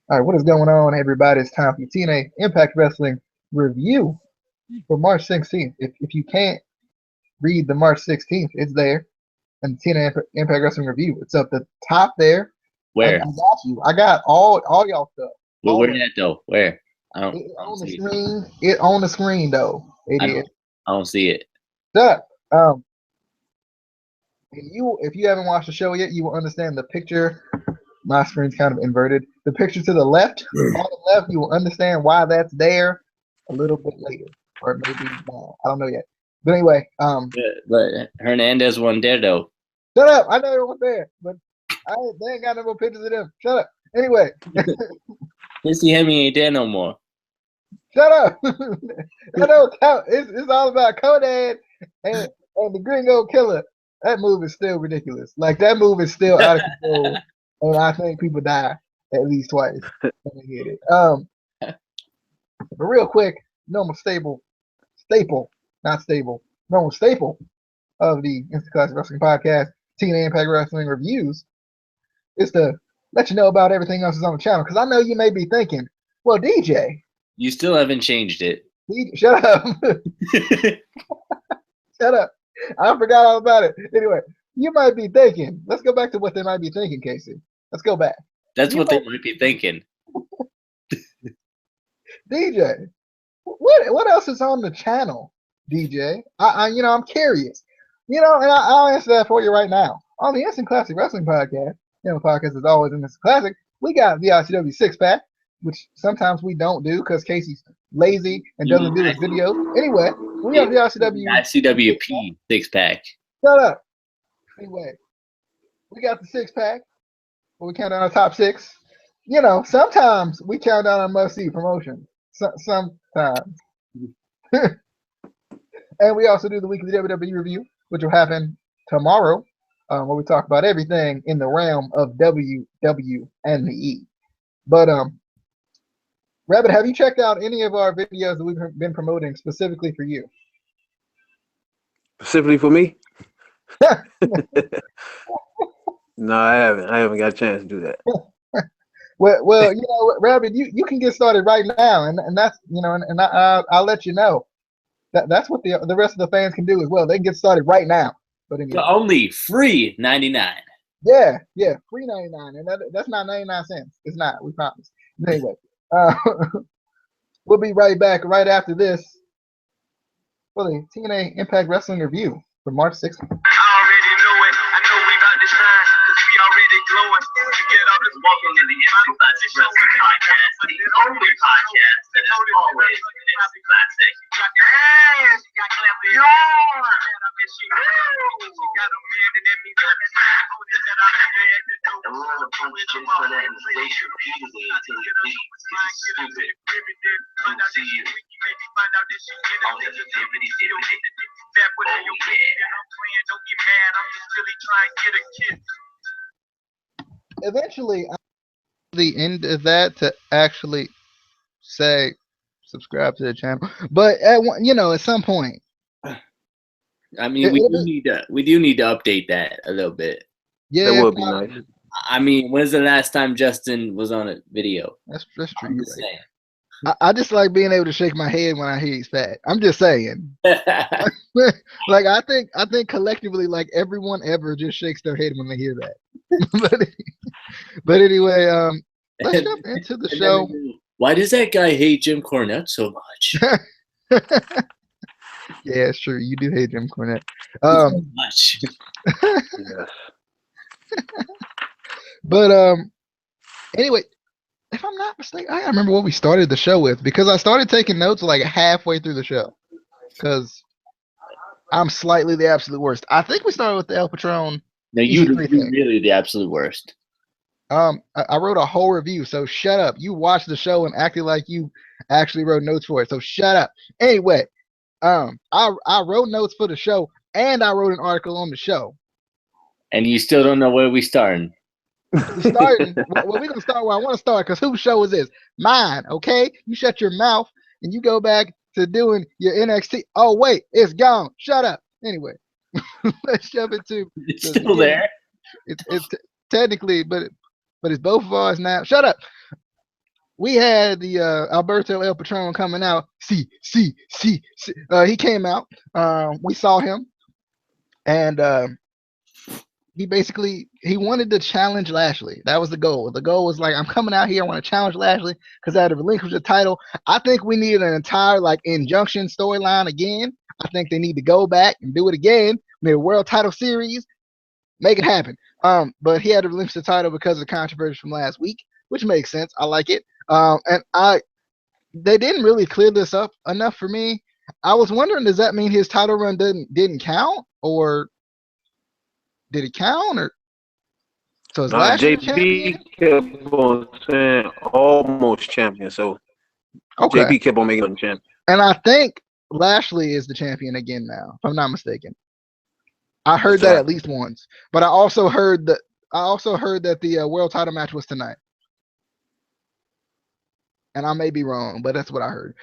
All right, what is going on, everybody? It's time for the TNA Impact Wrestling review for March 16th. If you can't read the March 16th, it's there. And the TNA Impact Wrestling review, it's up the top there. I Where? got you. I got all y'all stuff. Where at though? Where? I don't. It I don't on the see it. screen. It on the screen though. It I is. don't. I don't see it. Shut up. If you haven't watched the show yet, you will understand the picture. My screen's kind of inverted. The picture to the left, on the left, you will understand why that's there a little bit later, or maybe I don't know yet. But anyway, But Hernandez won there though. shut up. I know it was there, but they ain't got no more pictures of them. Shut up. Anyway, Missy Hemi ain't there no more. shut up. That don't count. It's all about Conan and the Gringo Killer. That move is still ridiculous. Like that move is still out of control, and I think people die at least twice when they hit it. But real quick, normal normal staple of the Instant Classic Wrestling Podcast, TNA Impact Wrestling Reviews, is to let you know about everything else that's on the channel. Because I know you may be thinking, well, DJ, You still haven't changed it. Shut up. Shut up. I forgot all about it. Anyway, you might be thinking, let's go back to what they might be thinking, Casey. Let's go back. That's what they might be thinking. DJ, what else is on the channel, DJ? I'm curious. And I'll answer that for you right now. On the Instant Classic Wrestling Podcast, podcast is always in this classic. We got the ICW 6-pack, which sometimes we don't do because Casey's lazy and doesn't do his videos. Anyway, we have the ICWP 6-pack. Shut up. Anyway, we got the 6-pack where we count down our top 6. Sometimes we count down our must-see promotions. Sometimes. And we also do the weekly WWE review, which will happen tomorrow, where we talk about everything in the realm of WW and the E. But Rabbit, have you checked out any of our videos that we've been promoting specifically for you? Specifically for me? No, I haven't. I haven't got a chance to do that. Well, Rabbit, you can get started right now, and that's and I'll let you know that's what the rest of the fans can do as well. They can get started right now. But anyway. For only free 99. Yeah, free 99, and that's not 99 cents. It's not. We promise. Anyway, we'll be right back right after this for the TNA Impact Wrestling review for March 6th. I already know it. I know we about to shine because we already glowing. Get up and welcome to the Instant Classic Wrestling Podcast, the only podcast that is always an Instant Classic. Hey, she got clapped in. The rule of punch just for that and space repeatedly until it bleeds is stupid. We'll see you on the Dippity Dippity. Eventually, the end of that to actually say subscribe to the channel, but at some point, I mean, we do need to update that a little bit. Yeah, that would be nice. I mean, when's the last time Justin was on a video? That's true. I'm just saying. I just like being able to shake my head when I hear he's fat. I'm just saying. Like I think collectively, like everyone ever just shakes their head when they hear that. but anyway, let's jump into the show. Why does that guy hate Jim Cornette so much? Yeah, it's true. You do hate Jim Cornette. So much. Yes. But anyway, if I'm not mistaken, I remember what we started the show with because I started taking notes like halfway through the show because I'm slightly the absolute worst. I think we started with the El Patron. No, you're really the absolute worst. I wrote a whole review, so shut up. You watched the show and acted like you actually wrote notes for it, so shut up. Anyway, I wrote notes for the show and I wrote an article on the show. And you still don't know where we starting. Starting. Well, we're gonna start where I want to start because whose show is this? Mine. Okay, you shut your mouth and you go back to doing your NXT. Oh wait, it's gone. Shut up. Anyway, let's jump into. It's still there. It's technically, but it's both of ours now. Shut up. we had the Alberto El Patron coming out. See. He came out. We saw him, and he wanted to challenge Lashley. That was the goal. The goal was like, I'm coming out here. I want to challenge Lashley because I had to relinquish the title. I think we need an entire like injunction storyline again. I think they need to go back and do it again. Maybe a world title series. Make it happen. But he had to relinquish the title because of the controversy from last week, which makes sense. I like it. They didn't really clear this up enough for me. I was wondering, does that mean his title run didn't count, or did it count, or so is Nah, Lashley JB champion? kept on saying almost champion, so Okay, JB kept on making him champion. and I think Lashley is the champion again now, if I'm not mistaken. I heard that at Exactly. least once, but I also heard that the world title match was tonight, and I may be wrong, but that's what I heard.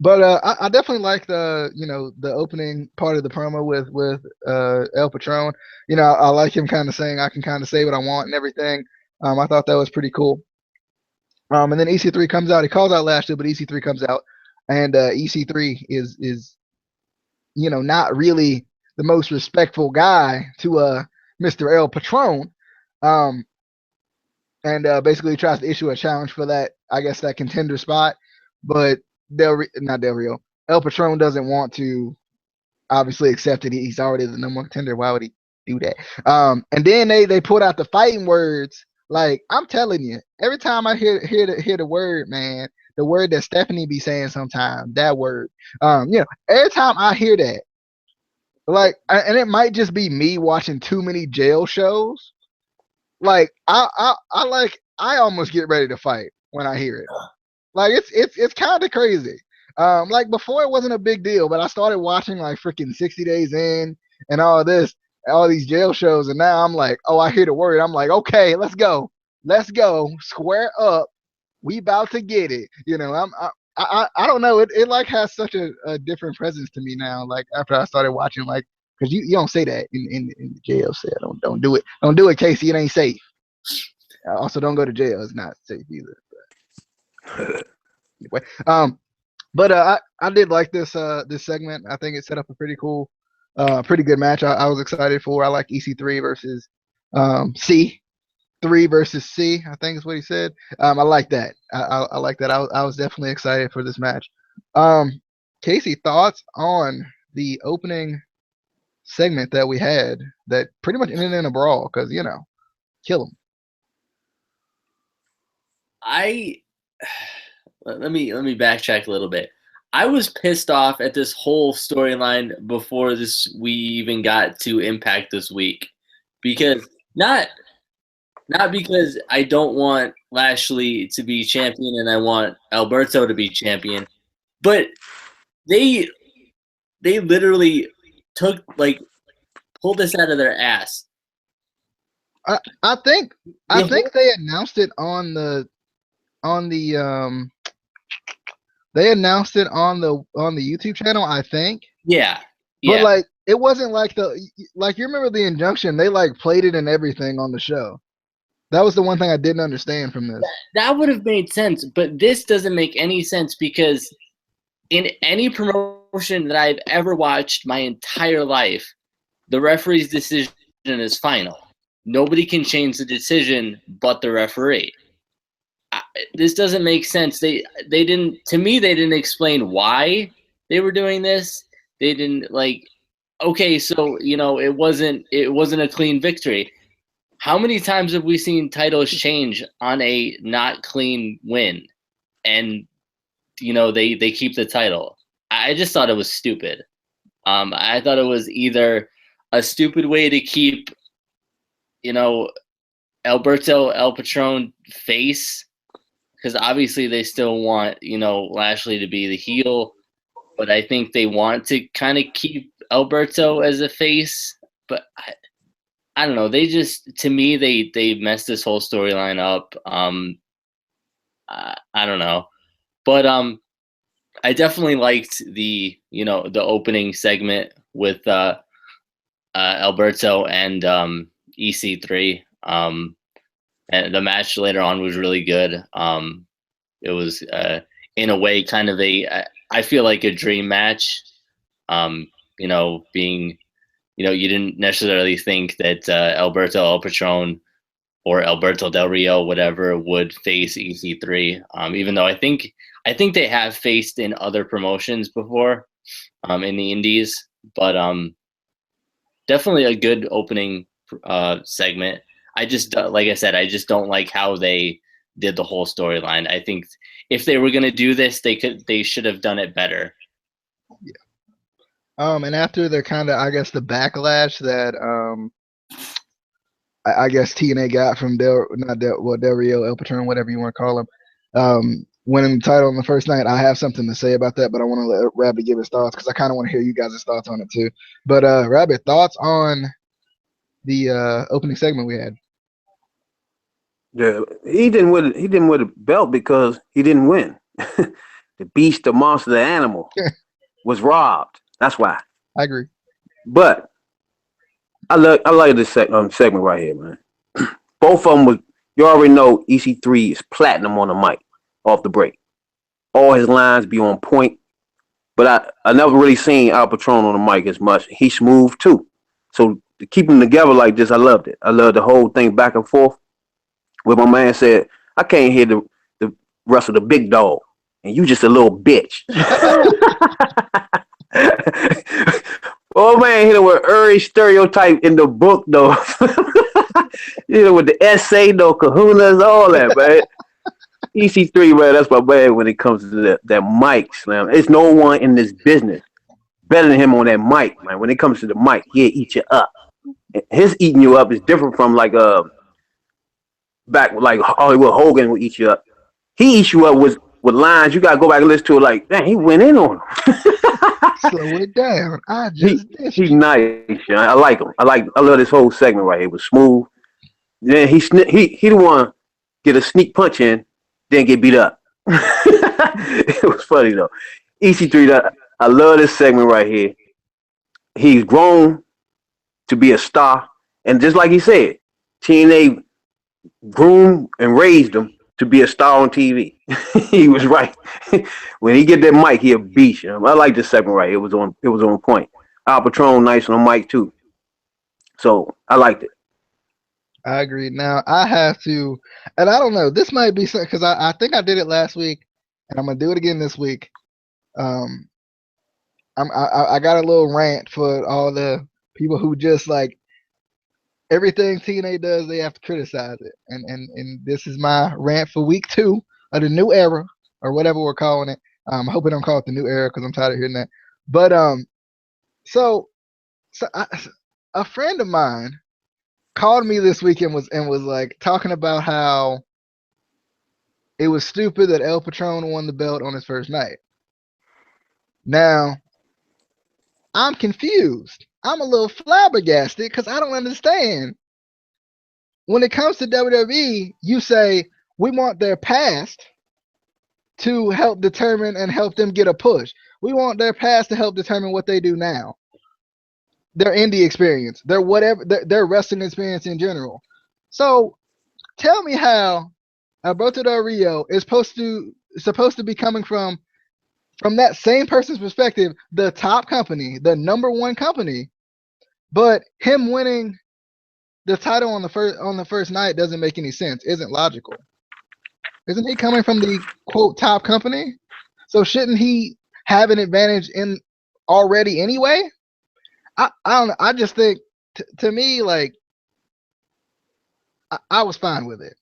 But I definitely like the opening part of the promo with El Patron. I like him kind of saying I can kind of say what I want and everything. I thought that was pretty cool. And then EC3 comes out. He calls out Lashley, but EC3 comes out, and EC3 is not really the most respectful guy to Mr. El Patron, um, and basically tries to issue a challenge for that, I guess, that contender spot, but not Del Rio. El Patron doesn't want to obviously accept it. He's already the number one contender. Why would he do that? And then they put out the fighting words. Like, I'm telling you, every time I hear the word, man, the word that Stephanie be saying sometimes, that word. Every time I hear that, like, and it might just be me watching too many jail shows. Like, I almost get ready to fight when I hear it. Like, it's kind of crazy. Like, before it wasn't a big deal, but I started watching like freaking 60 Days In and all these jail shows, and now I'm like, oh, I hear the word. I'm like, okay, let's go, square up. We about to get it. I don't know. It like has such a different presence to me now. Like, after I started watching, like, because you don't say that in the jail cell. Don't do it. Don't do it, Casey. It ain't safe. Also, don't go to jail. It's not safe either. Anyway, but I did like this segment. I think it set up a pretty good match. I was excited for. I like EC3 versus C3 versus C. I think is what he said. I like that. I like that. I was definitely excited for this match. Casey, thoughts on the opening segment that we had that pretty much ended in a brawl? Because kill him. Let me backtrack a little bit. I was pissed off at this whole storyline before we even got to Impact this week, because not because I don't want Lashley to be champion and I want Alberto to be champion, but they literally pulled this out of their ass. I think they announced it they announced it on the YouTube channel, I think. Yeah. But like, it wasn't like you remember the injunction, they like played it and everything on the show. That was the one thing I didn't understand from this. That would have made sense, but this doesn't make any sense, because in any promotion that I've ever watched my entire life, the referee's decision is final. Nobody can change the decision but the referee. This doesn't make sense. They didn't explain why they were doing this. They didn't okay, so it wasn't a clean victory. How many times have we seen titles change on a not clean win, and they keep the title? I just thought it was stupid. I thought it was either a stupid way to keep Alberto El Patron face, because obviously they still want Lashley to be the heel, but I think they want to kind of keep Alberto as a face. But I don't know. They just, to me, they messed this whole storyline up. I don't know, but I definitely liked the opening segment with Alberto and EC3. and the match later on was really good. It was in a way kind of I feel like a dream match. Being you didn't necessarily think that Alberto El Patron or Alberto Del Rio, whatever, would face EC3. Even though I think they have faced in other promotions before, in the indies, but definitely a good opening segment. I just like I said, I just don't like how they did the whole storyline. I think if they were going to do this, they should have done it better. And after the kind of, I guess, the backlash that I guess TNA got from Del Rio, El Patron, whatever you want to call him, winning the title on the first night, I have something to say about that, but I want to let Rabbit give his thoughts because I kind of want to hear you guys' thoughts on it too. But Rabbit, thoughts on the opening segment we had? Yeah, he didn't win the belt because he didn't win. The beast, the monster, the animal was robbed. That's why. I agree. But I like this segment right here, man. Both of them was, you already know EC3 is platinum on the mic off the break. All his lines be on point. But I never really seen Al Patron on the mic as much. He smooth too. So to keep them together like this, I loved it. I loved the whole thing back and forth. Where my man said, I can't hear the rest of the big dog. And you just a little bitch. Oh man, hit him with every stereotype in the book though. With the essay, no kahunas, all that, man. EC3, man, that's my man when it comes to that mic slam. There's no one in this business better than him on that mic, man. When it comes to the mic, he'll eat you up. His eating you up is different from like back like Hollywood Hogan would eat you up. He eats you up with lines. You gotta go back and listen to it like, dang, he went in on him. Slow it down. He's nice. I like him. I love this whole segment right here. It was smooth. Then he the one get a sneak punch in, then get beat up. It was funny though. EC3, I love this segment right here. He's grown to be a star, and just like he said, TNA groomed and raised him to be a star on TV. He was right. When he get that mic, he'll beat you. I like this segment right. It was on point. Al Patron nice on the mic too. So I liked it. I agree. Now I have to, and I don't know. This might be because I think I did it last week, and I'm gonna do it again this week. I got a little rant for all the people who just like everything TNA does, they have to criticize it. And this is my rant for week 2 of the new era, or whatever we're calling it. I hope we don't call it the new era because I'm tired of hearing that. But so a friend of mine called me this weekend was like talking about how it was stupid that El Patron won the belt on his first night. Now, I'm confused. I'm a little flabbergasted because I don't understand. When it comes to WWE, you say we want their past to help determine and help them get a push. We want their past to help determine what they do now. Their indie experience, their whatever, their wrestling experience in general. So, tell me how Alberto Del Rio is supposed to be coming from that same person's perspective, the top company, the number one company, but him winning the title on the first night doesn't make any sense. Isn't logical. Isn't he coming from the quote top company? So shouldn't he have an advantage in already anyway? I don't know. I just think to me, like, I was fine with it.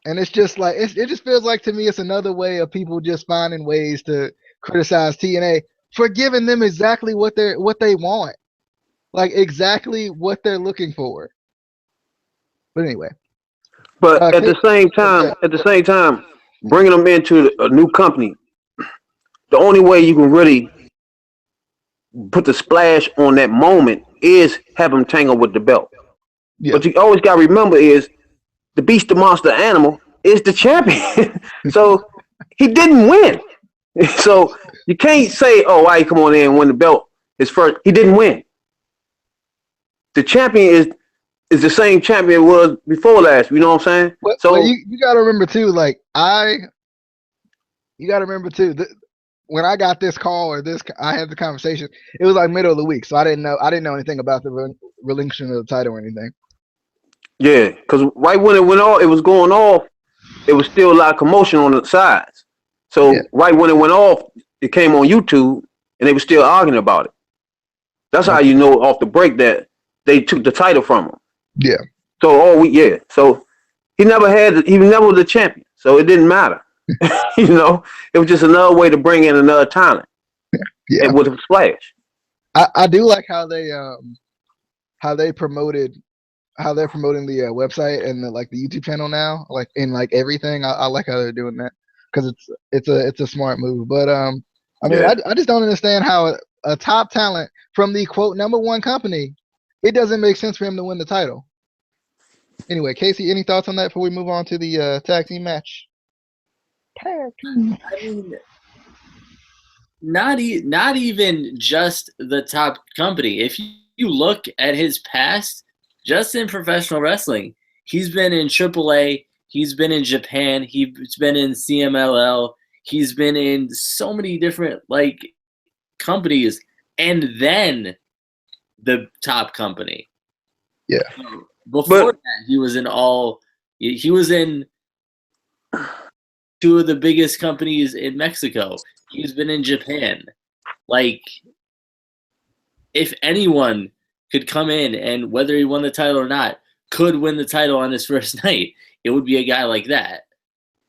And it's just like it just feels like to me it's another way of people just finding ways to criticize TNA for giving them exactly what they want, like exactly what they're looking for. But anyway. But at the same time, bringing them into a new company, the only way you can really put the splash on that moment is have them tangle with the belt. Yeah. But you always got to remember is the beast, the monster, animal is the champion. So he didn't win. So you can't say, oh, why he come on in and win the belt his first. He didn't win. The champion is the same champion it was before last. You know what I'm saying? But you got to remember too. Like you got to remember too. When I got this call or I had the conversation. It was like middle of the week, so I didn't know anything about the relinquishment of the title or anything. Yeah, because right when it went off, it was going off. It was still a lot of commotion on the sides. So right when it went off, it came on YouTube, and they were still arguing about it. That's how you know off the break that they took the title from him. Yeah. So So he never was the champion. So it didn't matter. You know, it was just another way to bring in another talent. Yeah. And with a splash. I do like how they're promoting the website and the YouTube channel now, like in like everything. I like how they're doing that because it's a smart move. But I mean, I just don't understand how a top talent from the quote #1 company, it doesn't make sense for him to win the title. Anyway, Casey, any thoughts on that before we move on to the tag team match? I mean, not even just the top company. If you look at his past, just in professional wrestling, he's been in AAA, he's been in Japan, he's been in CMLL, he's been in so many different companies, and then the top company. Yeah. Before that, he was in two of the biggest companies in Mexico. He's been in Japan. If anyone could come in and whether he won the title or not, could win the title on his first night, it would be a guy like that.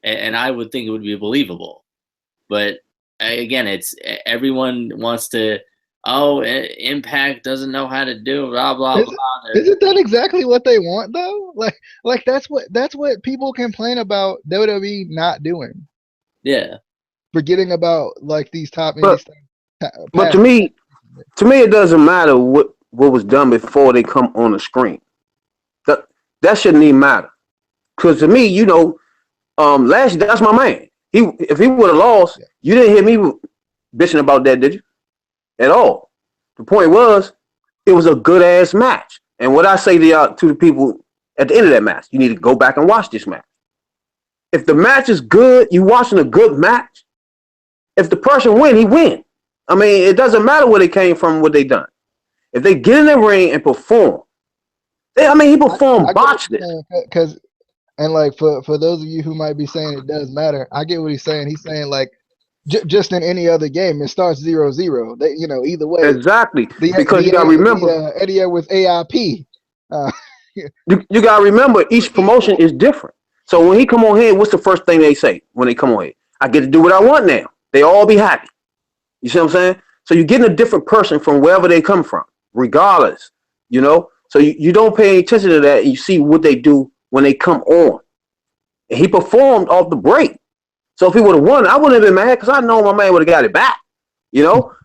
And I would think it would be believable. But again, it's everyone wants to, Impact doesn't know how to do blah blah blah. Isn't that exactly what they want though? Like that's what people complain about WWE not doing. Yeah. Forgetting about these top but to me it doesn't matter what was done before they come on the screen. That shouldn't even matter. Because to me, Lashley, that's my man. If he would have lost, you didn't hear me bitching about that, did you? At all. The point was, it was a good ass match. And what I say to the people at the end of that match, you need to go back and watch this match. If the match is good, you watching a good match. If the person win, he win. I mean, it doesn't matter where they came from, what they done. If they get in the ring and perform, he performed botched it. And for those of you who might be saying it does matter, I get what he's saying. He's saying just in any other game, it starts 0-0. They, either way. Exactly. Because you got to remember. Eddie with AIP. You got to remember, each promotion is different. So when he come on here, what's the first thing they say when they come on here? I get to do what I want now. They all be happy. You see what I'm saying? So you're getting a different person from wherever they come from, regardless. So you don't pay any attention to that, and you see what they do when they come on. And he performed off the break. So if he would have won, I wouldn't have been mad because I know my man would have got it back.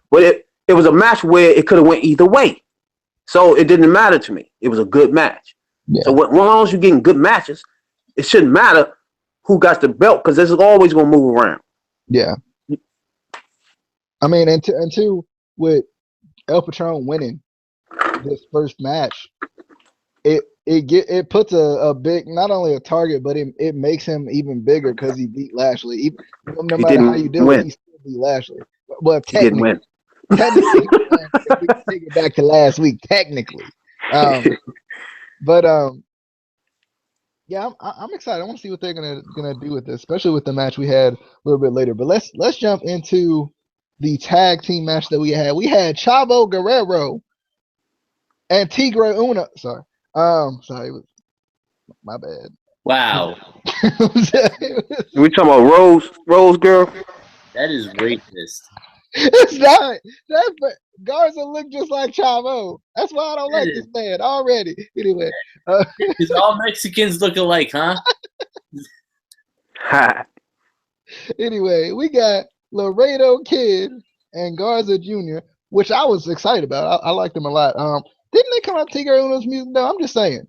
But it was a match where it could have went either way. So it didn't matter to me. It was a good match. Yeah. So as long as you're getting good matches, it shouldn't matter who got the belt because this is always going to move around. Yeah. I mean, and two, with El Patron winning this first match, it puts a big, not only a target, but it makes him even bigger because he beat Lashley. No matter how you do it, he still beat Lashley. Well, he didn't win. Technically, if we can take it back to last week, technically. Yeah, I'm excited. I want to see what they're gonna do with this, especially with the match we had a little bit later. But let's jump into the tag team match that we had. We had Chavo Guerrero and Tigre Uno. Sorry, my bad. Wow. We talking about Rose girl? That is racist. It's not. But Garza looked just like Chavo. That's why I don't like this man already. Anyway, because all Mexicans look alike, huh? Anyway, we got Laredo Kid and Garza Jr., which I was excited about. I liked them a lot. Didn't they come out Tigre Uno's music? No, I'm just saying.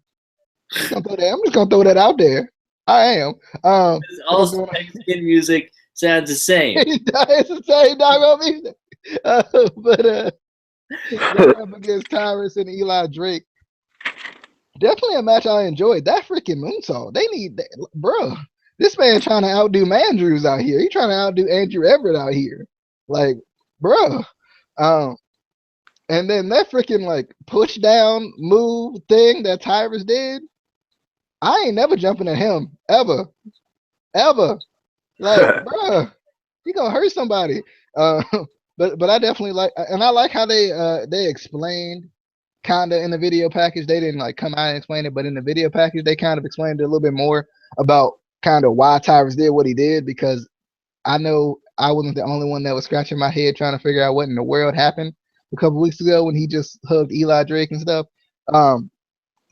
I'm just gonna throw that out there. I am. All Mexican music sounds the same. It's the same doggone music. But they're up against Tyrus and Eli Drake. Definitely a match I enjoyed. That freaking moonsault. They need that, bro. This man trying to outdo Mandrews out here. He trying to outdo Andrew Everett out here. Like, bro. Um, and then that freaking like push down move thing that Tyrus did. I ain't never jumping at him ever, ever. Like, bro, he gonna hurt somebody. Uh, but I definitely like, and I like how they explained kind of in the video package. They didn't like come out and explain it, but in the video package they kind of explained it a little bit more about kind of why Tyrus did what he did, because I know I wasn't the only one that was scratching my head trying to figure out what in the world happened a couple weeks ago when he just hugged Eli Drake and stuff.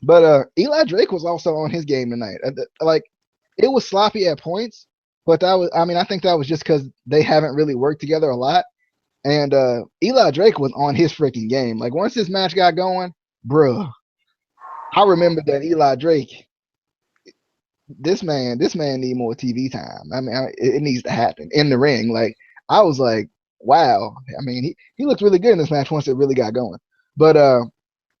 But Eli Drake was also on his game tonight. Like, it was sloppy at points, but that was, I mean, I think that was just because they haven't really worked together a lot. And Eli Drake was on his freaking game. Like, once this match got going, bruh, I remember that Eli Drake, this man need more TV time. I mean, it needs to happen in the ring. Like, I was like, wow. I mean, he looked really good in this match once it really got going. But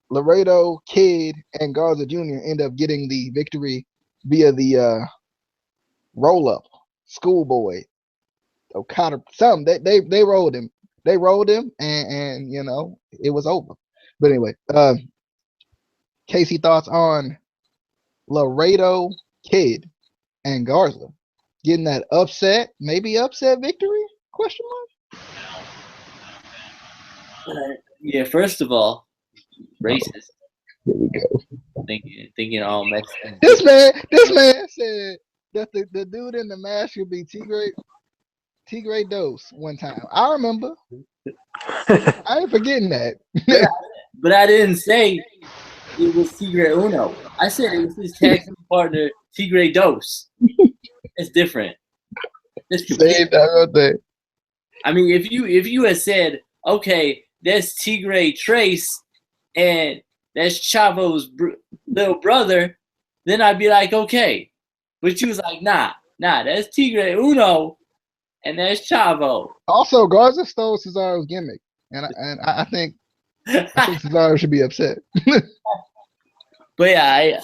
Laredo, Kid, and Garza Jr. end up getting the victory via the roll up. Schoolboy, Okada, some they rolled him. They rolled him, and you know, it was over. But anyway, Casey, thoughts on Laredo, Kid, and Garza getting that maybe upset victory? Question mark. Yeah, first of all, racist. Here we go. Thinking all Mexican. This man said that the dude in the mask would be Tigre Dose one time. I remember. I ain't forgetting that. But I didn't say it was Tigre Uno. I said it was his tag team partner, Tigre Dose. It's different. Save that right there. I mean, if you had said, okay, that's Tigre Trace and that's Chavo's little brother, then I'd be like, okay. But you was like, nah, that's Tigre Uno and that's Chavo. Also, Garza stole Cesaro's gimmick, and I think Cesaro should be upset. But yeah,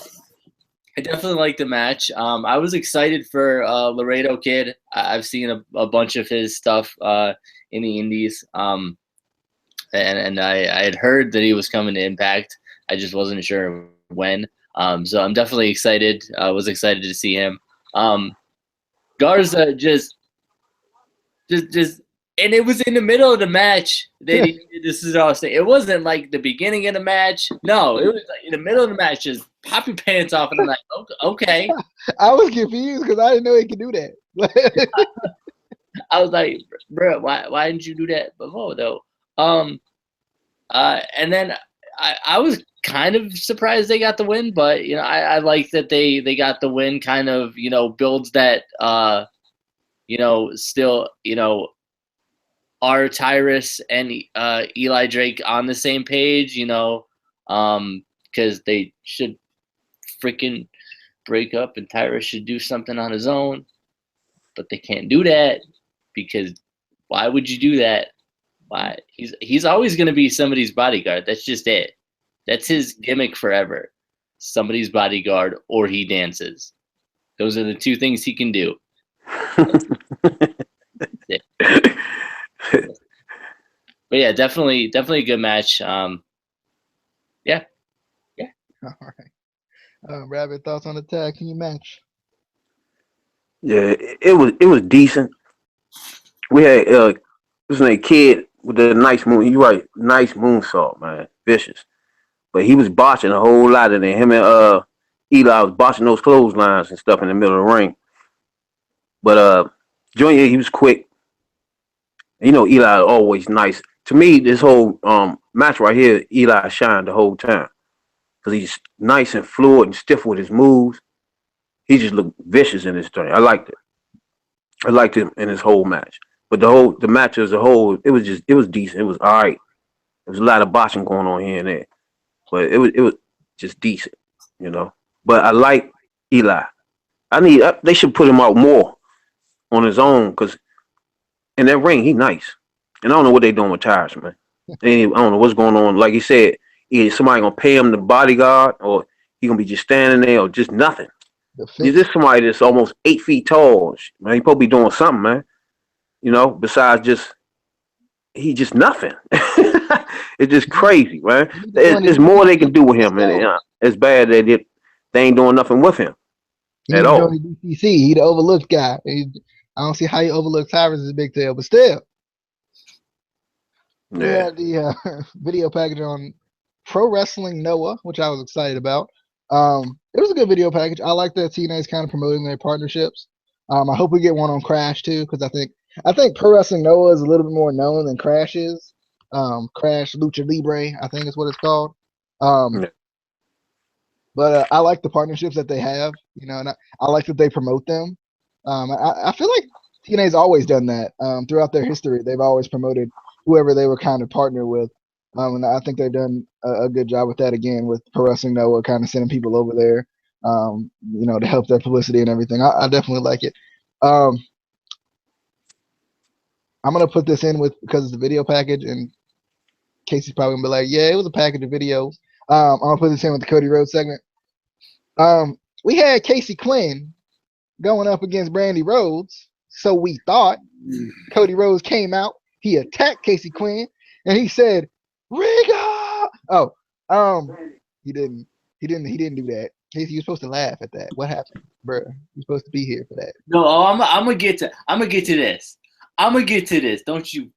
I definitely liked the match. I was excited for Laredo Kid. I've seen a bunch of his stuff in the indies, and I had heard that he was coming to Impact. I just wasn't sure when. So I'm definitely excited. I was excited to see him. Garza just, and it was in the middle of the match that he did this. Is all I'm saying. It wasn't like the beginning of the match. No, it was like in the middle of the match. Just pop your pants off, and I'm like, okay. I was confused because I didn't know he could do that. I was like, bro, why didn't you do that before though? And then I was kind of surprised they got the win, but you know, I like that they got the win. Kind of, you know, builds that you know, still, you know, are Tyrus and Eli Drake on the same page, you know, because they should freaking break up and Tyrus should do something on his own, but they can't do that because why would you do that? Why? He's always going to be somebody's bodyguard. That's just it. That's his gimmick forever. Somebody's bodyguard or he dances. Those are the two things he can do. But yeah, definitely a good match. Yeah. All right. Rabbit, thoughts on the tag team match? Yeah, it was decent. We had this name Kid with the nice moon. You right, nice moonsault, man, vicious. But he was botching a whole lot of it. Him and Eli was botching those clotheslines and stuff in the middle of the ring. But Junior, he was quick. You know, Eli always nice. To me, this whole match right here, Eli shined the whole time because he's nice and fluid and stiff with his moves. He just looked vicious in his thing. I liked it. I liked him in his whole match. But the match as a whole, it was decent. It was all right. There was a lot of botching going on here and there, but it was just decent, you know. But I like Eli. They should put him out more on his own because in that ring he nice. And I don't know what they doing with Tyrus, man. I don't know what's going on. Like you said, either somebody gonna pay him the bodyguard or he gonna be just standing there or just nothing. The He's fix. just somebody that's almost 8 feet tall. Man, he supposed to be doing something, man. You know, besides he just nothing. It's just crazy, man. He need to There's, join the there's more they can do with DCC him, and himself. it's bad that they ain't doing nothing with him He at need to join all. the DCC. He the overlooked guy. I don't see how he overlooks Tyrus' big tail, but still, we Yeah. had the video package on Pro Wrestling Noah, which I was excited about. It was a good video package. I like that TNA is kind of promoting their partnerships. I hope we get one on Crash too, because I think Pro Wrestling Noah is a little bit more known than Crash is. Crash Lucha Libre, I think is what it's called. Yeah. But I like the partnerships that they have, and I like that they promote them. I feel like TNA's always done that throughout their history. They've always promoted whoever they were kind of partnered with. And I think they've done a good job with that again with Pro Wrestling Noah, kind of sending people over there, to help their publicity and everything. I definitely like it. I'm gonna put this in because it's a video package, and Casey's probably gonna be like, "Yeah, it was a package of videos." I'm gonna put this in with the Cody Rhodes segment. We had Casey Quinn going up against Brandy Rhodes, so we thought. Cody Rhodes came out, he attacked Casey Quinn, and he said, "Riga!" Oh, he didn't. He didn't do that. Casey, you're supposed to laugh at that. What happened, bro? You're supposed to be here for that. No, I'm gonna get to this. I'm gonna get to this. Don't you?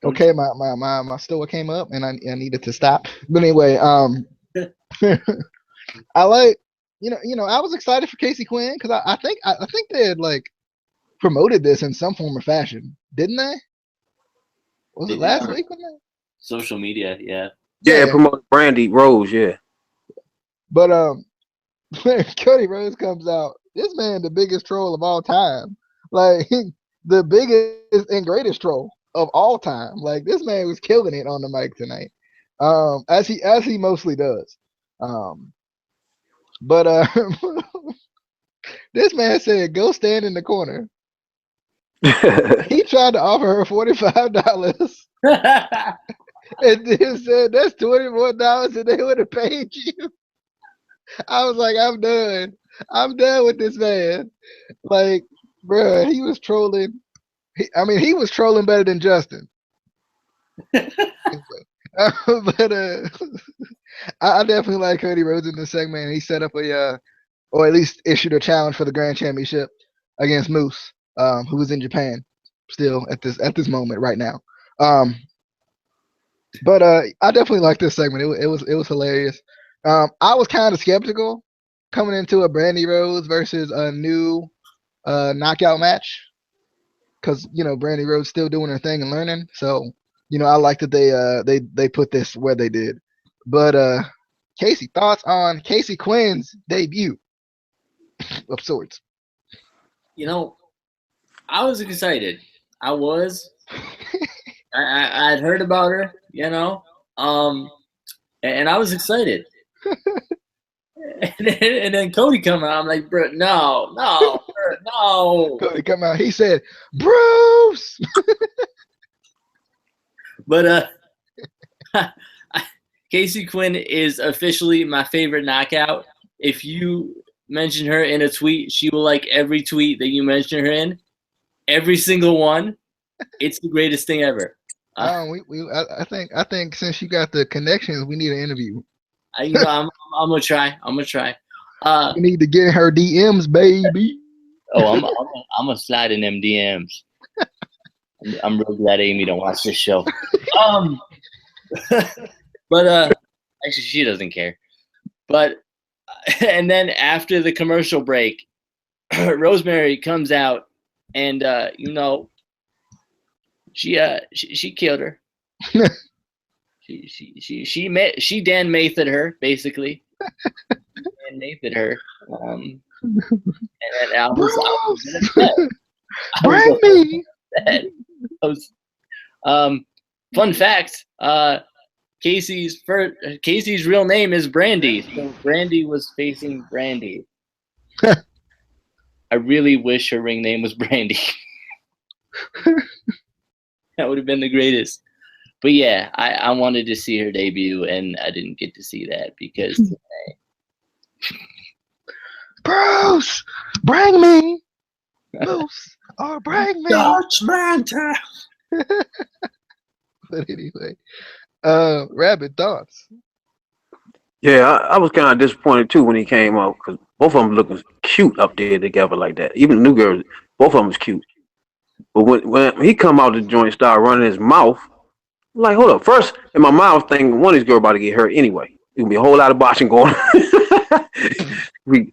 Okay, my store came up and I needed to stop. But anyway, I like, I was excited for Casey Quinn because I think they had like promoted this in some form or fashion, didn't they? Was it last week? Social media, yeah. Yeah, promote Brandy Rose, yeah. But when Cody Rhodes comes out, this man the biggest troll of all time. Like the biggest and greatest troll of all time. Like this man was killing it on the mic tonight. As he mostly does. But this man said, "Go stand in the corner." He tried to offer her $45 and then said, "That's $24 and they would have paid you." I was like, I'm done. I'm done with this man. Like, bruh, he was trolling. He was trolling better than Justin. But I definitely like Cody Rhodes in this segment. He set up or at least issued a challenge for the Grand Championship against Moose, who was in Japan still at this moment right now. But I definitely like this segment. It was hilarious. I was kind of skeptical coming into a Brandy Rhodes versus a new knockout match because Brandy Rhodes still doing her thing and learning. So I like that they put this where they did. But Casey, thoughts on Casey Quinn's debut of sorts? I was excited. I was. I'd heard about her, and I was excited. And then Cody come out. I'm like, bro, no. Cody come out. He said, "Bruce." But Casey Quinn is officially my favorite knockout. If you mention her in a tweet, she will like every tweet that you mention her in. Every single one. It's the greatest thing ever. I think since you got the connections, we need an interview. I'm gonna try. We need to get in her DMs, baby. Oh, I'm gonna slide in them DMs. I'm real glad Amy don't watch this show. But actually, she doesn't care. But and then after the commercial break, Rosemary comes out, and she killed her. She Dan Mathed her basically. Dan Mathed her. And I was Bring me. Fun fact: Casey's real name is Brandy, so Brandy was facing Brandy. I really wish her ring name was Brandy. That would have been the greatest. But yeah, I wanted to see her debut, and I didn't get to see that because Bruce, bring me Moose or bring me. Dutchman time. But anyway, Rabbit thoughts. Yeah, I was kind of disappointed too when he came out because both of them looking cute up there together like that. Even the new girl, both of them was cute. But when he come out the joint, start running his mouth, I'm like, hold up. First, in my mind, I was thinking one of these girls about to get hurt anyway. It gonna be a whole lot of botching going on. We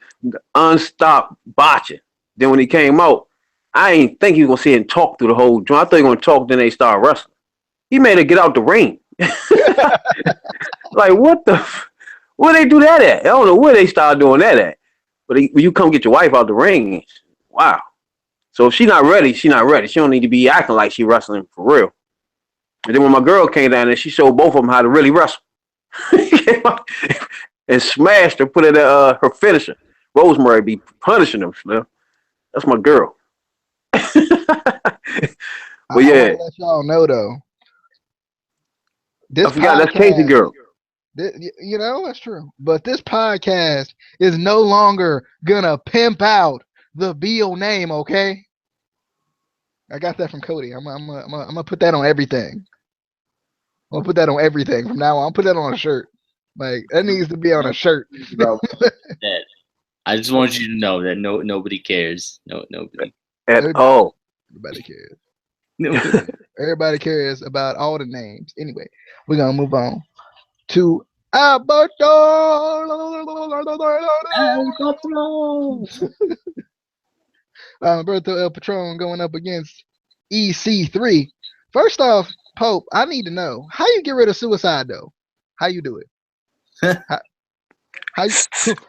unstopped botching. Then when he came out, I ain't think he was gonna sit and talk through the whole joint. I thought he was gonna talk, then they start wrestling. He made her get out the ring. Like, what the? Where they do that at? I don't know where they started doing that at. But when you come get your wife out the ring, wow. So if she's not ready, she's not ready. She don't need to be acting like she wrestling for real. And then when my girl came down there, she showed both of them how to really wrestle. And smashed her, put it at her finisher. Rosemary be punishing them, Slim. That's my girl. But yeah. I want to let y'all know though. This I forgot that's Casey girl. You know, that's true. But this podcast is no longer gonna pimp out the Beal name, okay? I got that from Cody. I'm gonna put that on everything. I'm gonna put that on everything from now on. I'll put that on a shirt. Like that needs to be on a shirt. That I just want you to know that nobody cares. Nobody. At all. Everybody cares. No. Everybody cares about all the names. Anyway, we're gonna move on to Alberto. Alberto El Patron going up against EC3. First off, Pope, I need to know how you get rid of suicide though. How you do it? how you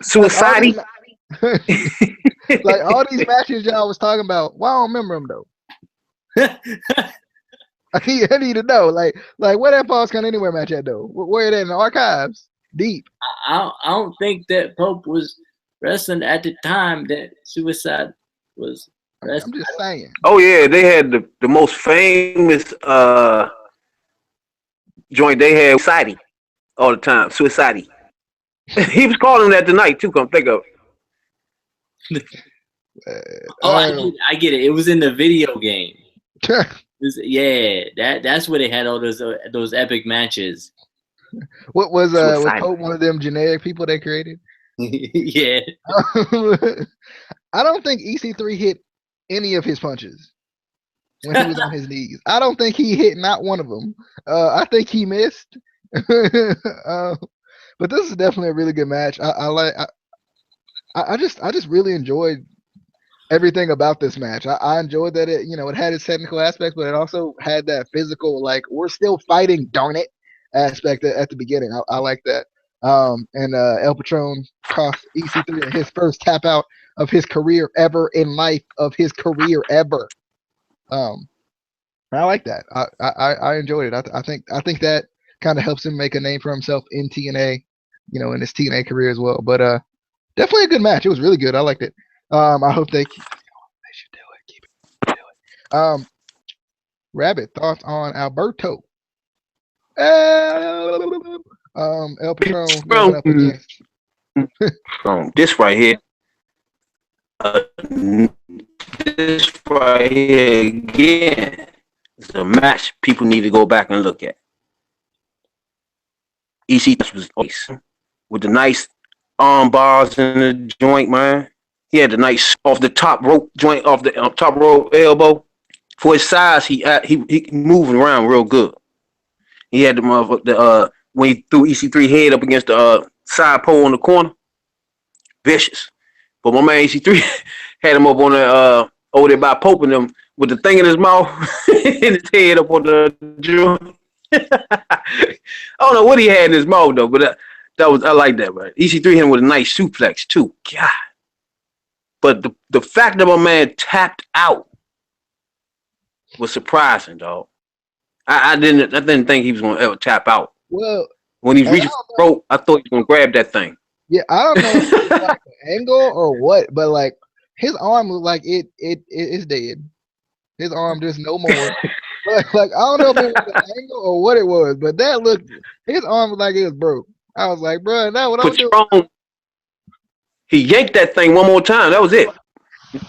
Suicide? Like all these matches y'all was talking about. Why I don't remember them though? I need to know. Like where that Paul's Count Anywhere match at though? Where it in the archives? Deep. I don't think that Pope was wrestling at the time that Suicide was wrestling. I'm just saying. Oh yeah, they had the most famous joint they had Suicide all the time. Suicide. He was calling that tonight too, come think of it. I get it. It was in the video game. That's where they had all those epic matches. What was Pope one of them generic people they created? Yeah. I don't think EC3 hit any of his punches when he was on his knees. I don't think he hit not one of them. I think he missed. But this is definitely a really good match. I just really enjoyed everything about this match. I enjoyed that it had its technical aspects, but it also had that physical, like, we're still fighting, darn it, aspect at the beginning. I like that. And El Patron cost EC3 his first tap out of his career ever in life, of his career ever. I like that. I enjoyed it. I think that kind of helps him make a name for himself in TNA, in his TNA career as well. But definitely a good match. It was really good. I liked it. I hope they should do it. Keep it. Do it. Rabbit, thoughts on Alberto? El Patron going up against this right here. This right here again is a match people need to go back and look at. EC was with the nice arm bars in the joint, man. He had the nice off the top rope joint, off the top rope elbow. For his size, he moving around real good. He had the motherfucker when he threw EC3 head up against the side pole in the corner, vicious. But my man EC3 had him up on the over there by Pope and them with the thing in his mouth and his head up on the joint. I don't know what he had in his mouth though, but I like that, man. EC3 hit him with a nice suplex too. God. But the fact that my man tapped out was surprising, dog. I didn't think he was gonna ever tap out. Well, when he's reaching for the rope, I thought he was gonna grab that thing. Yeah, I don't know if it's like an angle or what, but like his arm looked like it's dead. His arm just no more. Like I don't know if it was an angle or what it was, but his arm looked like it was broke. I was like, bro, that's what I'm doing. He yanked that thing one more time. That was it.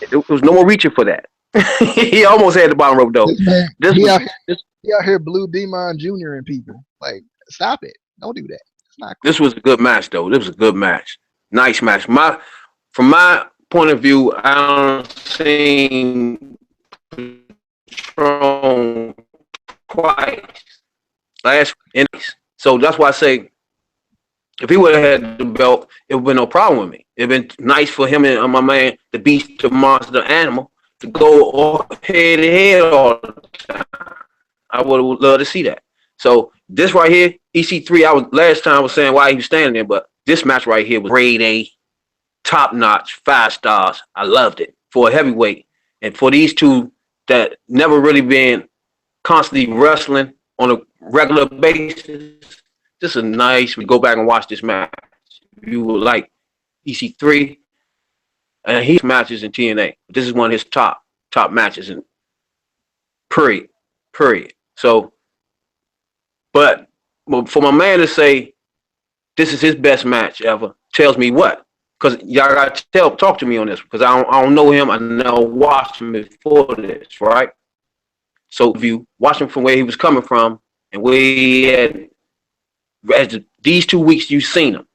There was no more reaching for that. He almost had the bottom rope though. This man, This he was out here, he out here Blue Demon Jr. and people. Like, stop it. Don't do that. It's not cool. this was a good match though. This was a good match. Nice match. From my point of view, I don't see Patron twice last innings. So that's why I say if he would have had the belt, it would have been no problem with me. It'd been nice for him and my man, the beast, the monster, the animal, to go all head to head all the time. I would have loved to see that. So this right here, EC3, last time I was saying why he was standing there, but this match right here was grade A, top notch, 5 stars. I loved it for a heavyweight. And for these two that never really been constantly wrestling on a regular basis, this is nice. We go back and watch this match. You would like EC3, and his matches in TNA. This is one of his top matches in period. So, but for my man to say this is his best match ever tells me what? Because y'all got to talk to me on this because I don't know him. I never watched him before this, right? So if you watch him from where he was coming from and where he had, as these 2 weeks you've seen him,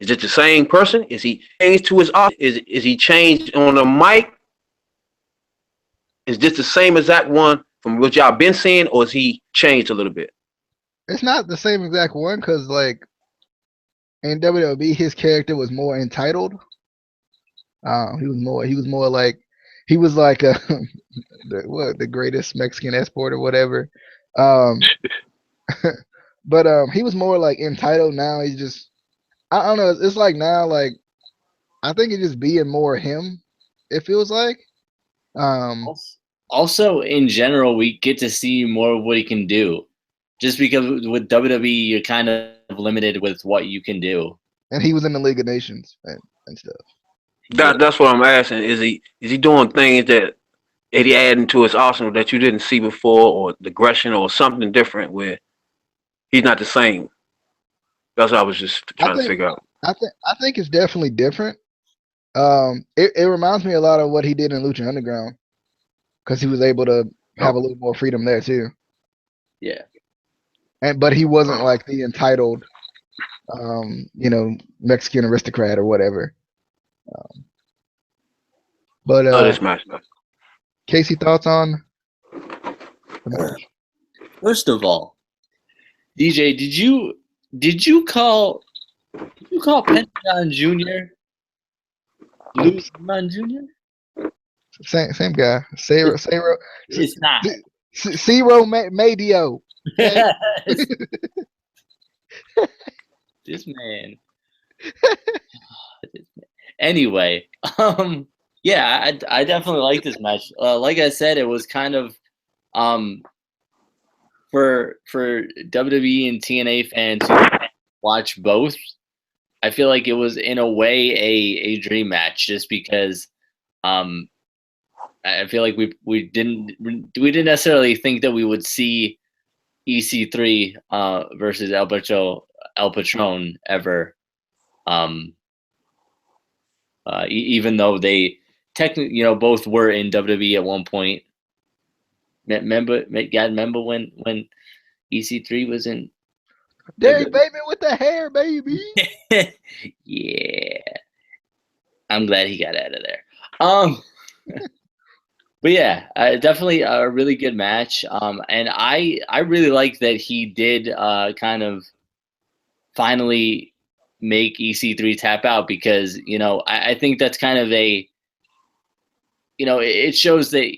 is it the same person? Is he changed to his office? Is he changed on the mic? Is this the same exact one from what y'all been seeing, or is he changed a little bit? It's not the same exact one because, like, in WWE, his character was more entitled. He was more like the greatest Mexican esport or whatever. Um, but he was more like entitled. Now he's just, I don't know. It's like now, like, I think it's just being more him. It feels like. Also, in general, we get to see more of what he can do. Just because with WWE, you're kind of limited with what you can do. And he was in the League of Nations and stuff. That's what I'm asking. Is he doing things that he adding to his arsenal that you didn't see before, or the aggression, or something different where he's not the same? That's what I was just trying to figure out. I think it's definitely different. It reminds me a lot of what he did in Lucha Underground because he was able to have a little more freedom there too. Yeah. But he wasn't like the entitled, Mexican aristocrat or whatever. This match. Casey, thoughts on the match? First of all, DJ, did you call Pentagon Jr. Luis Pentagon Jr.? Same guy. Cero. It's not. Cero Medio. Okay? This man. Anyway, yeah, I definitely like this match. Like I said, it was kind of for WWE and TNA fans who watch both. I feel like it was in a way a dream match, just because I feel like we didn't necessarily think that we would see EC3 versus El Patron ever. Even though they technically, both were in WWE at one point. Remember when EC3 was in Derek Bateman with the hair, baby. Yeah. I'm glad he got out of there. But yeah, definitely a really good match. And I really like that he did kind of finally make EC3 tap out, because I think that's kind of a it shows that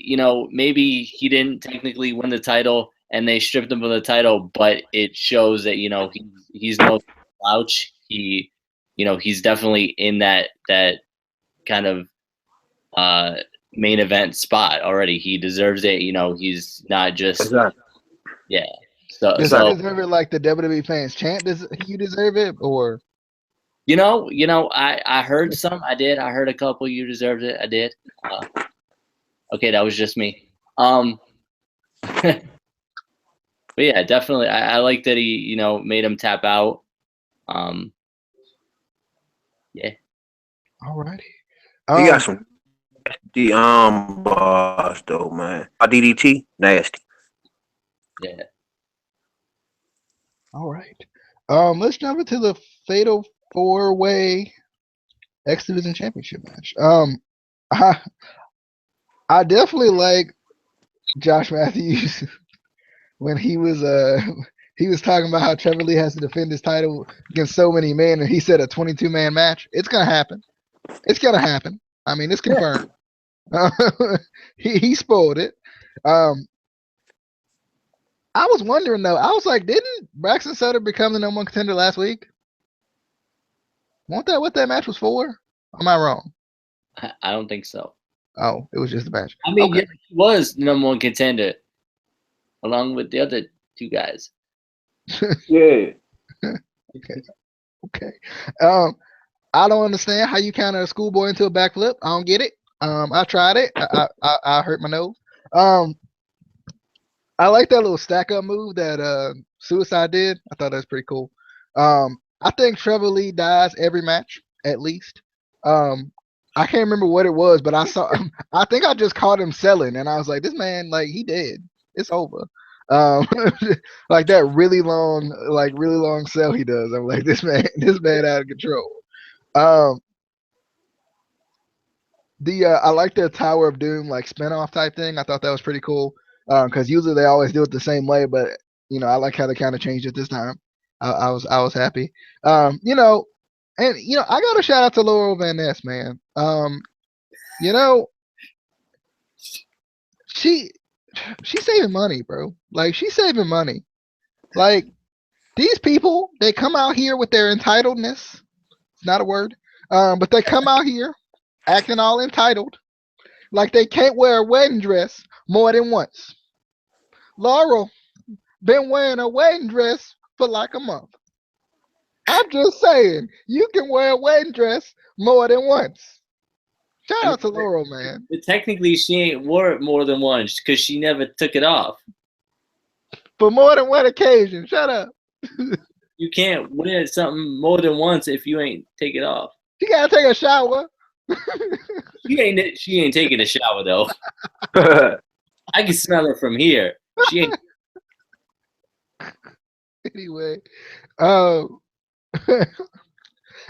maybe he didn't technically win the title and they stripped him of the title, but it shows that he's no slouch. He's definitely in that kind of main event spot already. He deserves it. He's not just Exactly. Yeah. So Does he deserve it like the WWE fans chant? Does he deserve it, or? I heard some. I did. I heard a couple. You deserved it. I did. Okay, that was just me. But yeah, definitely. I like that he, made him tap out. Yeah. Alrighty. He got some the bars though, man. DDT, nasty. Yeah. All right. Let's jump into the Fatal 4-Way X Division Championship match. I definitely like Josh Matthews when he was talking about how Trevor Lee has to defend his title against so many men, and he said a 22-man match. It's gonna happen. It's gonna happen. I mean, it's confirmed. He spoiled it. I was wondering though. I was like, didn't Braxton Sutter become the #1 contender last week? Wasn't that what that match was for? Am I wrong? I don't think so. Oh, it was just a match. I mean, Okay. yeah, he was the #1 contender along with the other two guys. Yeah. Okay. I don't understand how you counter a schoolboy into a backflip. I don't get it. I tried it. I hurt my nose. I like that little stack up move that Suicide did. I thought that was pretty cool. I think Trevor Lee dies every match at least. I can't remember what it was, but I saw. I think I just caught him selling, and I was like, "This man, like, he dead. It's over." Like that really long sell he does. I'm like, this man out of control. I like the Tower of Doom like spinoff type thing. I thought that was pretty cool. Because usually they always do it the same way, but I like how they kind of changed it this time. I was happy. And I got a shout out to Laurel Van Ness, man. She's saving money, bro. Like, she's saving money. Like, these people, they come out here with their entitledness. It's not a word. But they come out here acting all entitled, like they can't wear a wedding dress more than once. Laurel been wearing a wedding dress for like a month. I'm just saying, you can wear a wedding dress more than once. Shout out to Laurel, man. But technically, she ain't wore it more than once because she never took it off. For more than one occasion. Shut up. You can't wear something more than once if you ain't take it off. She gotta take a shower. She ain't taking a shower though. I can smell her from here. She ain't. Anyway, I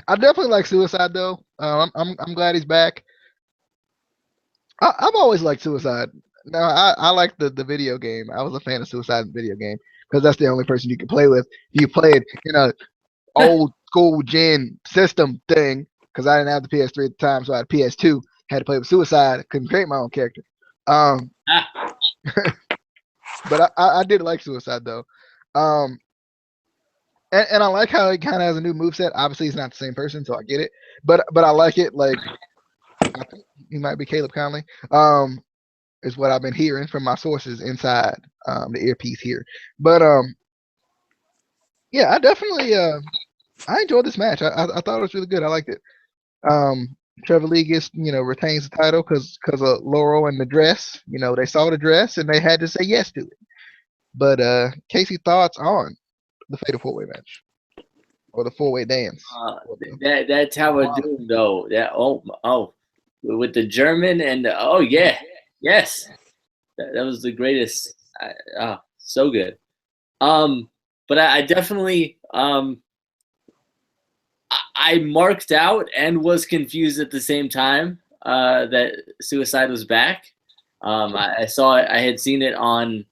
definitely like Suicide though. I'm glad he's back. I've always liked Suicide. Now I like the video game. I was a fan of Suicide video game because that's the only person you can play with. You played old school gen system thing because I didn't have the PS3 at the time, so I had PS2. Had to play with Suicide. Couldn't create my own character. But I did like Suicide though. And I like how he kind of has a new moveset. Obviously, he's not the same person, so I get it. But I like it. Like, I think he might be Caleb Conley. Is what I've been hearing from my sources inside the earpiece here. But yeah, I definitely I enjoyed this match. I thought it was really good. I liked it. Trevor Lee gets retains the title because of Laurel and the dress. They saw the dress and they had to say yes to it. But Casey, thoughts on the Fatal 4-Way match or the 4-Way dance? That Tower of Doom though. That with the German and yes, that was the greatest. So good. But I definitely I marked out and was confused at the same time that Suicide was back. I saw it. I had seen it on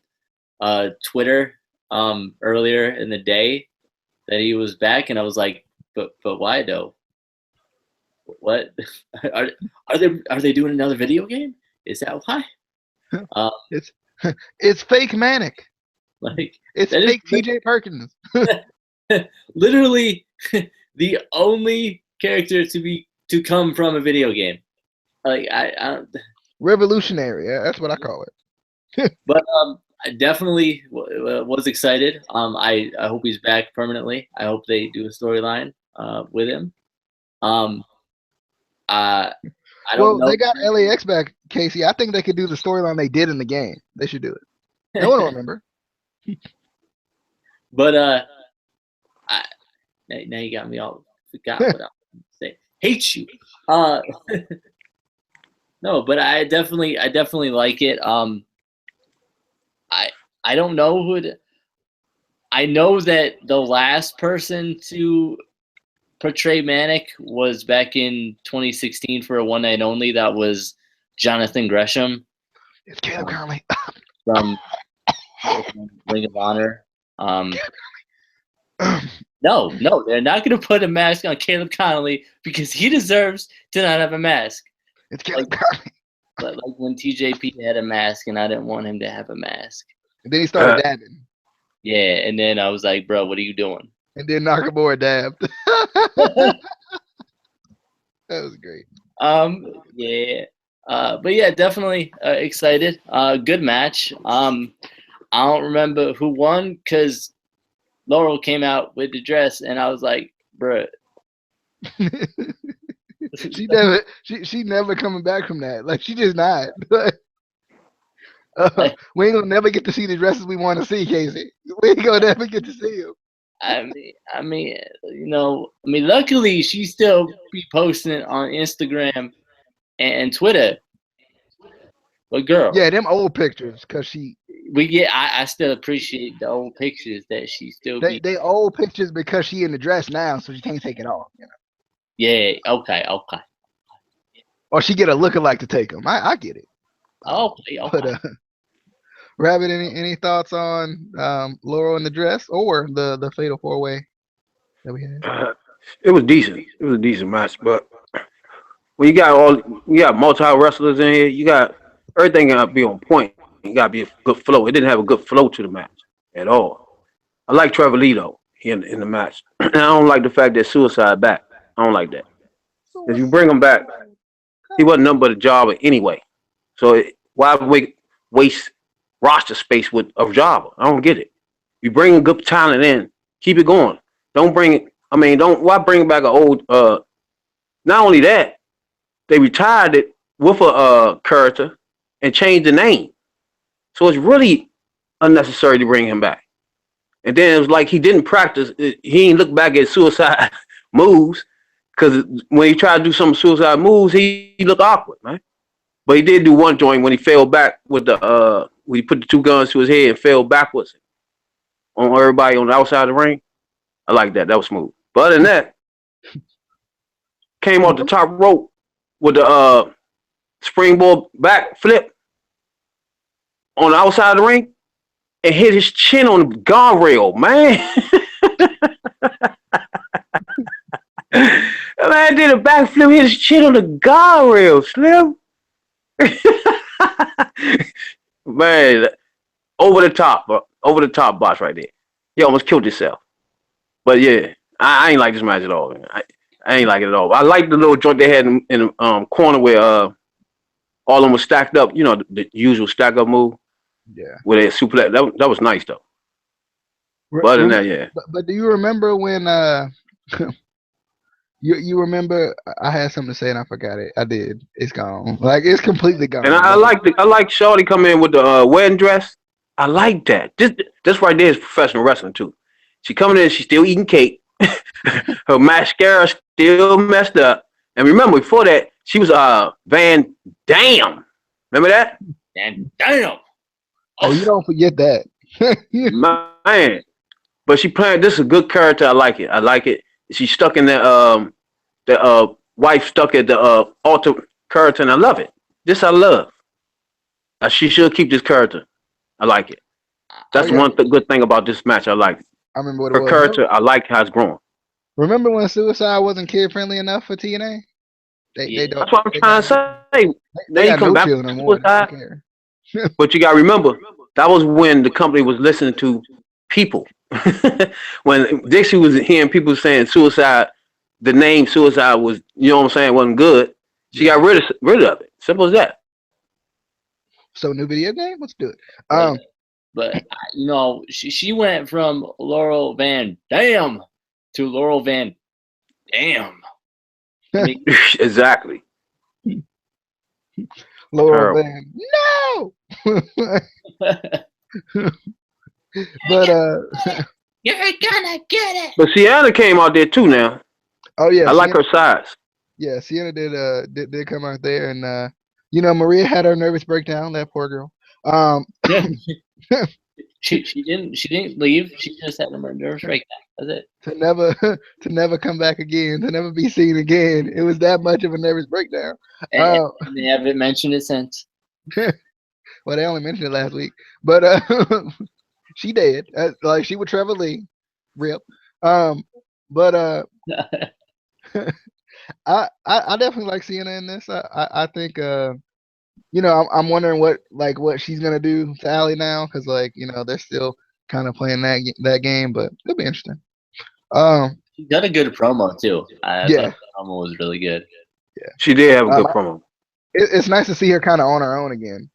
Twitter earlier in the day that he was back, and I was like, but why though? What are they doing another video game? Is that why? It's fake Manic. Like, it's fake TJ Perkins. Literally the only character to come from a video game. Like, I don't. Revolutionary. Yeah, that's what I call it. But I definitely was excited. I hope he's back permanently. I hope they do a storyline with him. I don't know. They got LAX back, Casey. I think they could do the storyline they did in the game. They should do it. No one will remember. But now you got me all forgot what I was saying. Hate you. No, but I definitely like it. I don't know who. I know that the last person to portray Manic was back in 2016 for a One Night Only. That was Jonathan Gresham. It's Caleb Conley. From Ring of Honor. No, they're not going to put a mask on Caleb Connolly because he deserves to not have a mask. It's Caleb Conley. Like when TJP had a mask and I didn't want him to have a mask. And then he started dabbing. Yeah, and then I was like, bro, what are you doing? And then Nakamura dabbed. That was great. Yeah. But yeah, definitely excited. Good match. I don't remember who won because Laurel came out with the dress, and I was like, bruh. she never coming back from that. Like, she just not. We ain't gonna never get to see the dresses we want to see, Casey. We ain't gonna never get to see them. I mean, luckily she still be posting it on Instagram and Twitter. But girl, yeah, them old pictures, cause I still appreciate the old pictures that she still. They old pictures because she in the dress now, so she can't take it off. You know? Yeah. Okay. Or she get a lookalike to take them. I get it. Okay. But Rabbit, any thoughts on Laurel in the dress or the Fatal 4-Way that we had? It was decent. It was a decent match, but when you got multi wrestlers in here, you got everything gotta be on point. You gotta be a good flow. It didn't have a good flow to the match at all. I like Trevor Lee though in the match. And I don't like the fact that Suicide back. I don't like that. If you bring him back, he wasn't nothing but a jobber anyway. So why waste roster space with a jobber? I don't get it. You bring a good talent in, keep it going. Don't why bring back an old not only that, they retired it with a character and changed the name. So it's really unnecessary to bring him back. And then it was like he didn't practice. He didn't look back at Suicide moves because when he tried to do some Suicide moves, he looked awkward, man. But he did do one joint when he fell back with when he put the two guns to his head and fell backwards on everybody on the outside of the ring. I like that. That was smooth. But other than that, came off the top rope with the springboard back flip on the outside of the ring and hit his chin on the guardrail, man. Man did a backflip, hit his chin on the guardrail, Slim. Man, over the top boss right there. He almost killed himself. But yeah, I ain't like this match at all. Man. I ain't like it at all. I like the little joint they had in the corner where all of them was stacked up. You know, the usual stack up move. Yeah. Where they suplex. That was nice though. But other than that, yeah. But do you remember when you remember I had something to say and I forgot it. I did. It's gone. Like it's completely gone. And I like Shorty come in with the wedding dress. I like that. This right there is professional wrestling too. She coming in, she's still eating cake. Her mascara still messed up. And remember, before that, she was Van Dam. Remember that? Van Dam. Oh, you don't forget that. Man. But she playing, this is a good character. I like it. She's stuck in the wife stuck at the altar character, and I love it. This I love. She should keep this character. I like it. That's one good thing about this match. I like it. I remember what her character. I like how it's growing. Remember when Suicide wasn't kid friendly enough for TNA? That's what I'm trying to say. They come back no more. But you got to remember, that was when the company was listening to people. When Dixie was hearing people saying Suicide, the name Suicide was, you know what I'm saying, wasn't good. She got rid of it. Simple as that. So new video game? Let's do it. But she went from Laurel Van Dam to Laurel Van Dam. I mean, exactly. Laurel Van. No. But you're gonna get it. But Sienna came out there too now. Oh yeah. I like her size. Yeah, Sienna did come out there, and Maria had her nervous breakdown. That poor girl. Yeah. She didn't leave. She just had a nervous breakdown. That's it. to never to never come back again, to never be seen again. It was that much of a nervous breakdown. And they haven't mentioned it since. Well, they only mentioned it last week, but she did. Like she would Trevor Lee, rip. But I definitely like Sienna in this. I think I'm wondering what she's gonna do to Allie now, because they're still kind of playing that game, but it'll be interesting. She got a good promo too. I Yeah. thought the promo was really good. She did have a good promo. It's nice to see her kind of on her own again.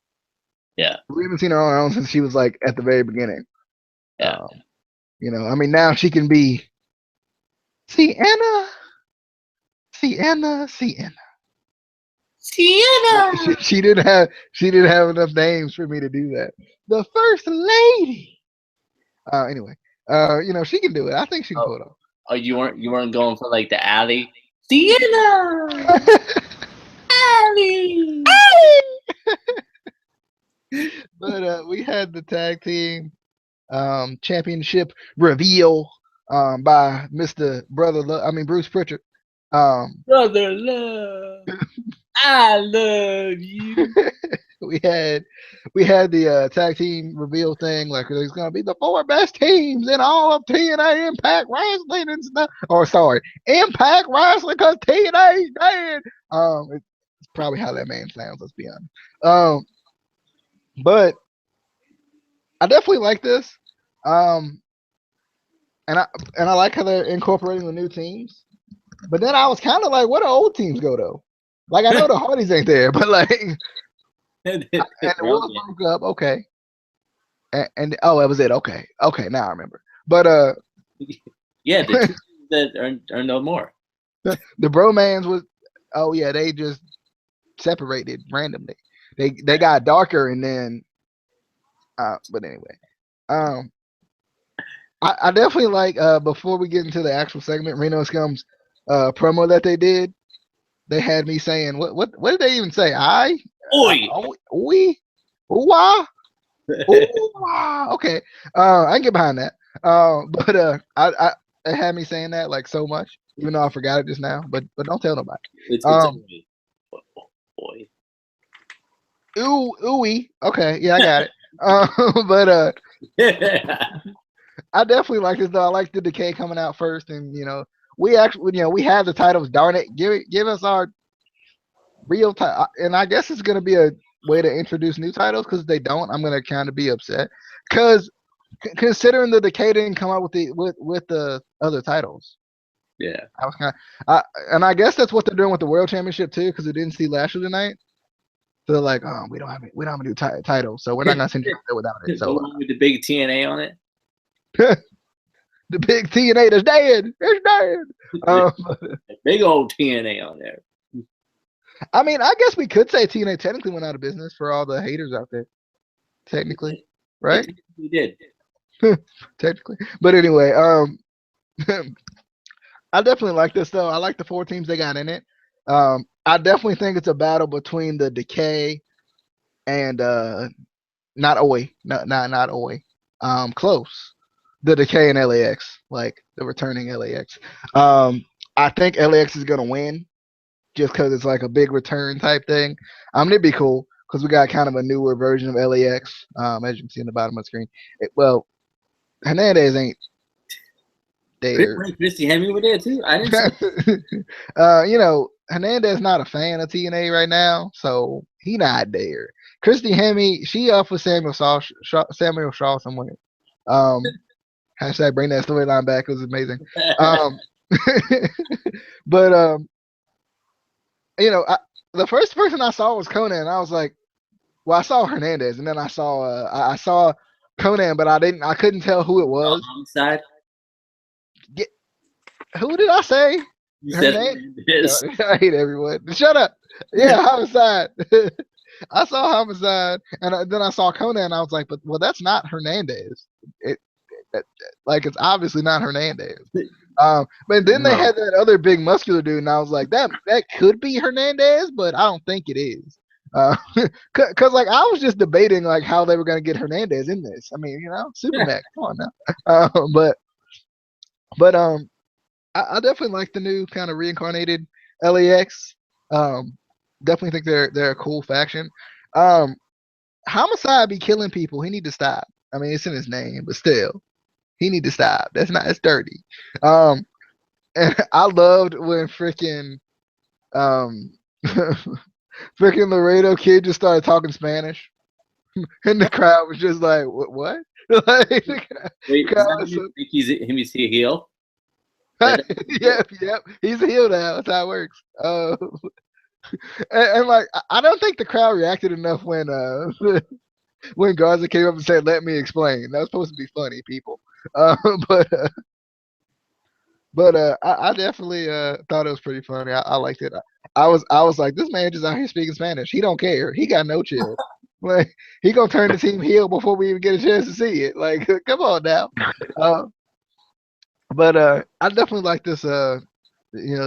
Yeah. We haven't seen her on her own since she was like at the very beginning. Yeah. Now she can be Sienna. Sienna. She didn't have enough names for me to do that. The first lady. Anyway, she can do it. I think she can pull it off. Oh, you weren't going for like the alley? Sienna! Alley! But we had the tag team championship reveal by Mr. Bruce Pritchard. Brother love. I love you. we had the tag team reveal thing, like there's gonna be the 4 best teams in all of TNA Impact Wrestling and stuff. Or sorry, Impact Wrestling, because TNA's dead. It's probably how that man sounds. Let's be honest. But I definitely like this. And I like how they're incorporating the new teams. But then I was kind of like, where do old teams go though? Like I know the Hardys ain't there, but like, and the Wolves broke up. Okay, and oh, that was it. Okay, now I remember. But yeah, the two that are no more. The bromans was, oh yeah, they just separated randomly. They got darker, and then but anyway, I definitely like before we get into the actual segment, Reno Scum's promo that they did. They had me saying, what did they even say? Oi, we, wah, okay. I can get behind that. But it had me saying that like so much, even though I forgot it just now. But don't tell nobody. It's oi. Ooey. Okay, yeah, I got it. But I definitely like this though. I like the Decay coming out first, and we actually, we have the titles. Darn it, give us our real title. And I guess it's gonna be a way to introduce new titles, because if they don't, I'm gonna kind of be upset. Because considering the Decay didn't come out with the other titles. Yeah, I was kind of, and I guess that's what they're doing with the World Championship too, because we didn't see Lashley tonight. So they're like, oh, we don't have a new title, so we're not gonna send you out there without it. So with the big TNA on it. The big TNA is dead. It's dead. Big old TNA on there. I mean, I guess we could say TNA technically went out of business for all the haters out there. Technically, right? We did. Technically, but anyway, I definitely like this though. I like the 4 teams they got in it. I definitely think it's a battle between the Decay and not Oi, not Oi. Close. The Decay and LAX, like the returning LAX. I think LAX is gonna win, just because it's like a big return type thing. It'd be cool because we got kind of a newer version of LAX. As you can see in the bottom of the screen. Hernandez ain't there. Christy Hemme were there too. I didn't. Hernandez not a fan of TNA right now, so he not there. Christy Hemme, she up with Samuel Shaw somewhere. Hashtag bring that storyline back. It was amazing. But the first person I saw was Conan. And I was like, well, I saw Hernandez, and then I saw Conan, but I couldn't tell who it was. Homicide. Who did I say? You said Hernandez. I hate everyone. Shut up. Yeah, Homicide. I saw Homicide, and then I saw Conan. And I was like, well, that's not Hernandez. It's obviously not Hernandez. But then they No. had that other big muscular dude, and I was like, that could be Hernandez, but I don't think it is. Cause like I was just debating like how they were gonna get Hernandez in this. I mean, Super Mac, come on now. But I definitely like the new kind of reincarnated LAX. Definitely think they're a cool faction. Homicide be killing people. He need to stop. I mean, it's in his name, but still, he need to stop. It's dirty. And I loved when um freaking Laredo kid just started talking Spanish, and the crowd was just like, "What?" Like, Wait, does that was mean so- he's a heel? yep, he's a heel now. That's how it works. And like, I don't think the crowd reacted enough when when Garza came up and said, "Let me explain." That was supposed to be funny, people. Uh, but I definitely thought it was pretty funny. I liked it. I was like, this man just out here speaking Spanish. He don't care. He got no chill. Like he gonna turn the team heel before we even get a chance to see it. Like, come on now. Uh, but I definitely like this. The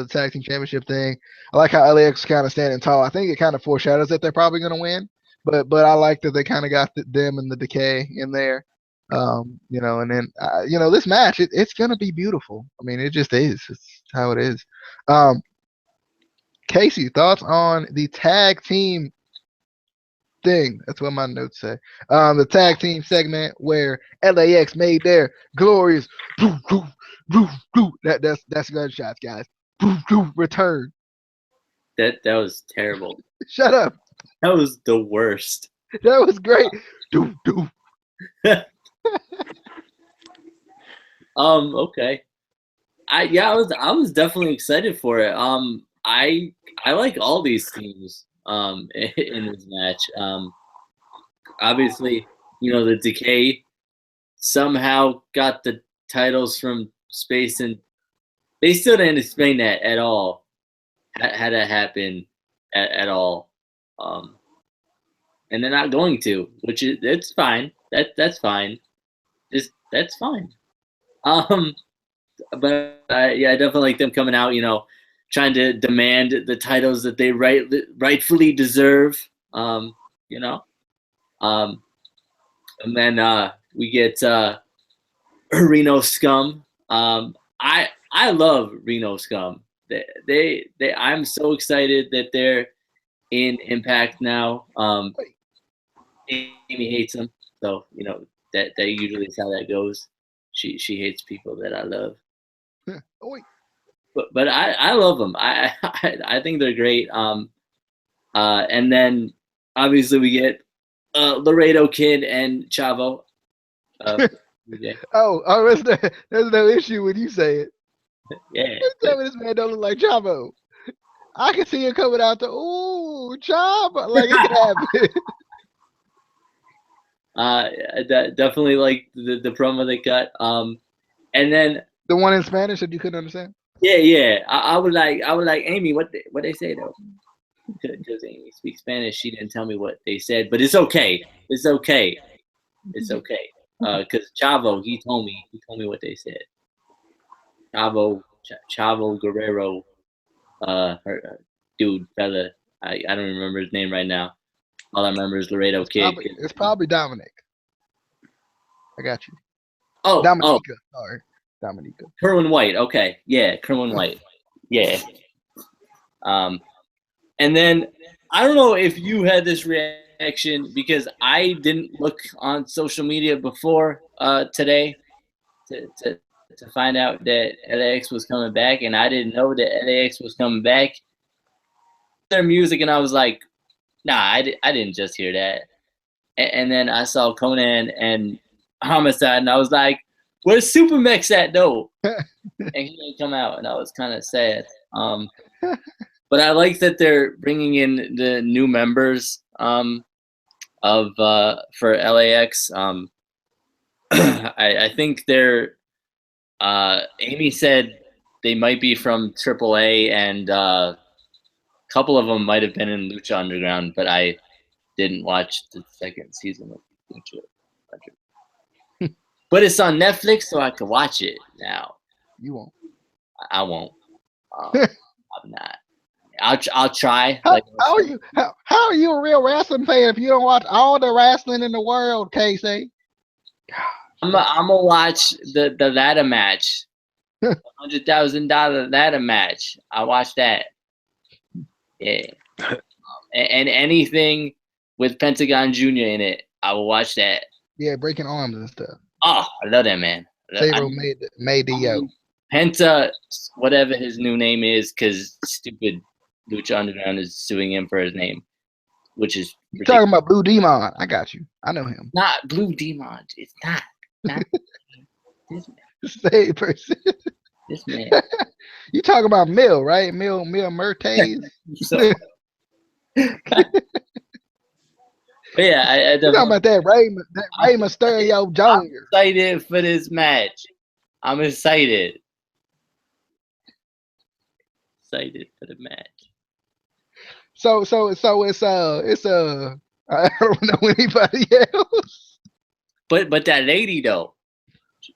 tag team championship thing. I like how LAX is kind of standing tall. I think it kind of foreshadows that they're probably gonna win. But I like that they kind of got them and the Decay in there. And then this match it's gonna be beautiful. I mean, it just is. It's how it is. Casey, thoughts on the tag team thing? That's what my notes say. The tag team segment where LAX made their glorious that's gunshots, guys. Return. That was terrible. Shut up. That was the worst. That was great. Okay. I was definitely excited for it. I like all these teams in this match. Obviously, the Decay somehow got the titles from Space, and they still didn't explain that at all. How that happened at all. And they're not going to, which is it's fine. That's fine. That's fine. But I definitely like them coming out, trying to demand the titles that they rightfully deserve. And then we get Reno Scum. I love Reno Scum. They I'm so excited that they're in Impact now. Amy hates them, so that usually is how that goes. She hates people that I love. But I love them. I think they're great. And then obviously we get Laredo Kid and Chavo. There's no issue when you say it. Yeah. Tell me this man don't look like Chavo. I can see him coming out to Chavo. Like it could happen. Definitely like the promo they cut. And then the one in Spanish that you couldn't understand. Yeah. I would like Amy. What they say though? Because Amy speaks Spanish, she didn't tell me what they said, but it's okay. It's okay. Because Chavo, he told me what they said. Chavo Guerrero, her dude, fella. I don't remember his name right now. All I remember is Laredo Kid. It's probably Dominic. I got you. Oh, Dominica. Sorry, Dominica. Kerwin White. Okay, yeah, Kerwin White. Yeah. And then I don't know if you had this reaction because I didn't look on social media before today to find out that LAX was coming back, and I didn't know that LAX was coming back. Their music, and I was like, nah, I didn't just hear that. And then I saw Conan and Homicide, and I was like, where's Super Mex at, though? And he didn't come out, and I was kind of sad. But I like that they're bringing in the new members for LAX. I think they're Amy said they might be from AAA, and a couple of them might have been in Lucha Underground, but I didn't watch the second season of Lucha Underground. But it's on Netflix, so I can watch it now. You won't. I won't. I'm not. I'll try. How, Like how are you? How are you a real wrestling fan if you don't watch all the wrestling in the world, Casey? I'm gonna watch the ladder match, $100,000 ladder match. I watch that. Yeah, and anything with Pentagon Jr. in it, I will watch that. Yeah, breaking arms and stuff. Oh, I love that man. Sabro made the yo. Penta, whatever his new name is, because stupid Lucha Underground is suing him for his name, which is You talking about Blue Demon? I got you. I know him. not Blue Demon. It's not this man. Same person. This man. You talking about Mill, right? Mill Mertes. So, but yeah, You talking about that Ray Mysterio Jr. I'm excited for this match. I'm excited. Excited for the match. So it's I don't know anybody else. But that lady though,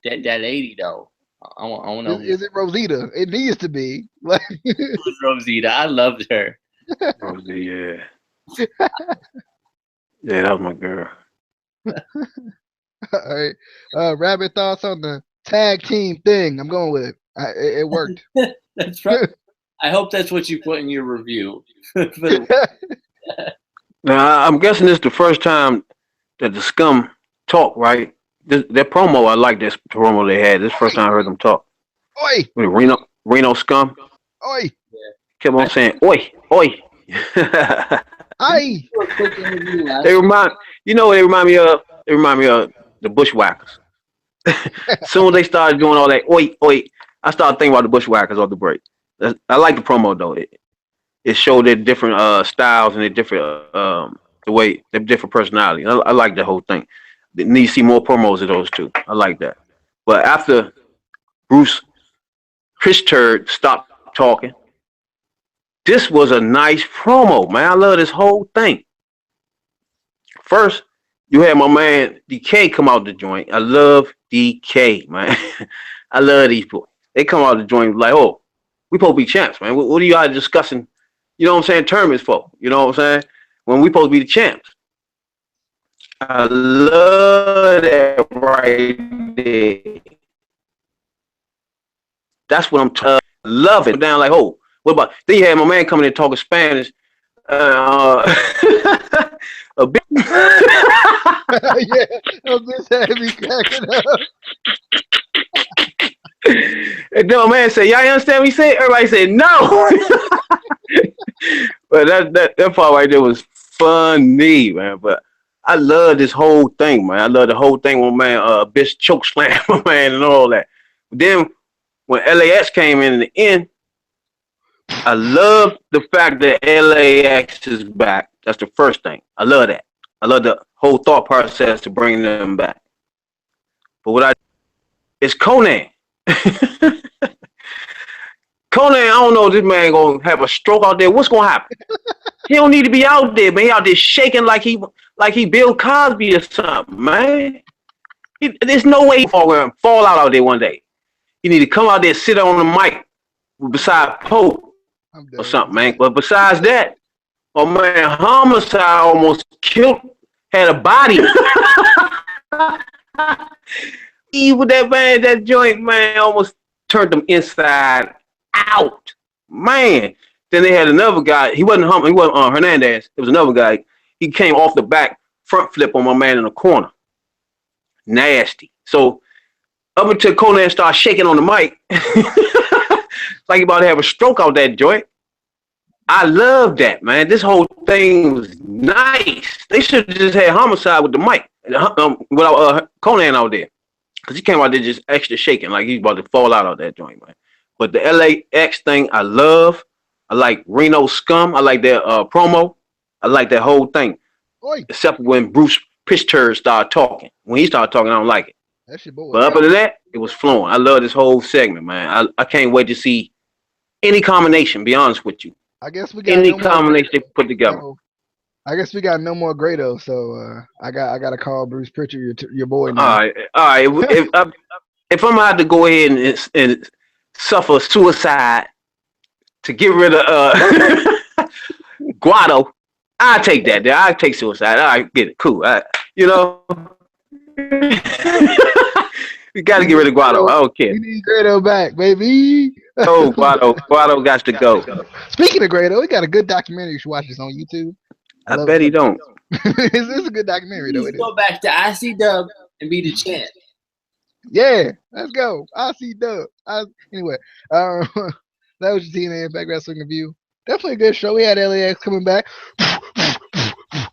that lady though, I want to. Is it Rosita? It needs to be. Like Rosita, I loved her. Rosie, yeah. Yeah, that was my girl. all right. Rabbit thoughts on the tag team thing. I'm going with it. It worked. That's right. I hope that's what you put in your review. Now, I'm guessing this is the first time that the Scum talk, right? That promo, I like this promo they had. This is the first time I heard them talk. Oi, With Reno Scum. oi, Kept on saying, oi, oi. aye. They remind what they remind me of? They remind me of the Bushwhackers. Soon as they started doing all that, oi, oi, I started thinking about the Bushwhackers off the break. I like the promo though. It showed their different styles and their different the way their different personality. I like the whole thing. They need to see more promos of those two. I like that. But after Bruce Prichard stopped talking, this was a nice promo, man. I love this whole thing. First, you had my man DK come out the joint. I love DK, man. I love these boys. They come out the joint like, oh, we supposed to be champs, man. What are you guys discussing? You know what I'm saying? Tournaments for. You know what I'm saying? When we supposed to be the champs. I love that right there. That's what I'm love it. Down like, oh, what about? Then you had my man coming in talking Spanish. A bit. Yeah, I'm just happy cracking up. And no man said, y'all understand what he said? Everybody said no. But that part right there was funny, man. But I love this whole thing, man. I love the whole thing with man, bitch choke slam, man, and all that. But then when LAX came in the end, I love the fact that LAX is back. That's the first thing. I love that. I love the whole thought process to bring them back. But it's Conan. Conan, I don't know if this man gonna have a stroke out there. What's gonna happen? He don't need to be out there, man. He out there shaking like he Bill Cosby or something, man. There's no way he fall out there one day. You need to come out there, sit on the mic beside Pope or something, man. But besides that, oh man, Homicide almost had a body. With that man, that joint, man, almost turned them inside out, man. Then they had another guy. He wasn't Hernandez. It was another guy. He came off the back front flip on my man in the corner. Nasty. So up until Conan started shaking on the mic, like he about to have a stroke out that joint. I love that, man. This whole thing was nice. They should have just had Homicide with the mic without Conan out there. Because he came out there just extra shaking, like he's about to fall out of that joint, man. But the LAX thing, I love. I like Reno Scum. I like their promo. I like that whole thing. Oi. Except when Bruce Prichard started talking. When he started talking, I don't like it. That's your boy. But up to that, it was flowing. I love this whole segment, man. I can't wait to see any combination, be honest with you. I guess we got any combination they put together. I guess we got no more Grado, so I got to call Bruce Prichard your boy now. All right. If I'm gonna have to go ahead and suffer suicide to get rid of Guado, I'll take that. I'll take suicide. All right, get it. Cool. You know, we got to get rid of Guado. I don't care. We need Grado back, baby. Oh, Guado got to go. Speaking of Grado, we got a good documentary. You should watch this on YouTube. I bet he don't. It's a good documentary, though. Please go back to IC Dub and be the champ. Yeah, let's go. I see Dub. Anyway, that was your TNA Impact Wrestling review. Definitely a good show. We had LAX coming back.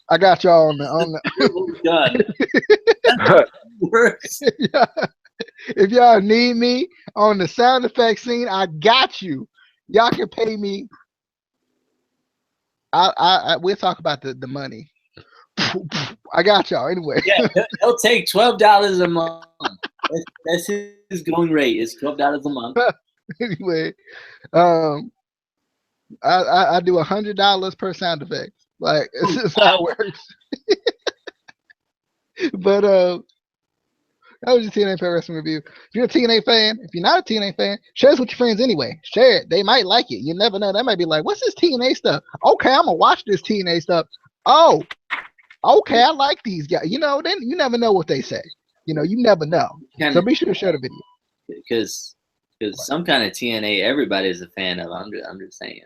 I got y'all on the. If y'all need me on the sound effect scene, I got you. Y'all can pay me. We'll talk about the money. I got y'all anyway. Yeah, he'll take $12 a month. That's his going rate. Is $12 a month. Anyway, I do $100 per sound effect. Like this is how it works. But that was your TNA Impact Wrestling review. If you're a TNA fan, if you're not a TNA fan, share this with your friends anyway. Share it. They might like it. You never know. They might be like, "What's this TNA stuff?" Okay, I'm gonna watch this TNA stuff. Oh, okay, I like these guys. You know, then you never know what they say. You know, you never know. So be sure to share the video. Because some kind of TNA everybody's a fan of. I'm just saying.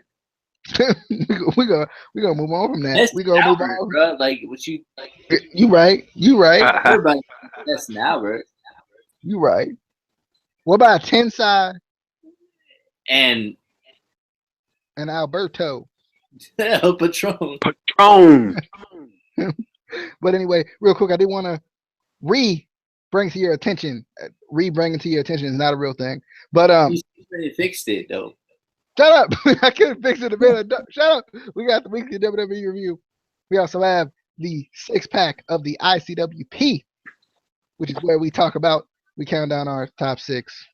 we gonna move on from that. That's we gonna Albert, move on. bro. Like what you like, You right. everybody that's an Albert. You right. What about Tensai And Alberto? Patron. But anyway, real quick, I did want to bring to your attention. Bringing to your attention is not a real thing. But They fixed it though. Shut up! I couldn't fix it a minute. Shut up! We got the weekly WWE review. We also have the 6-pack of the ICWP, which is where we count down our top 6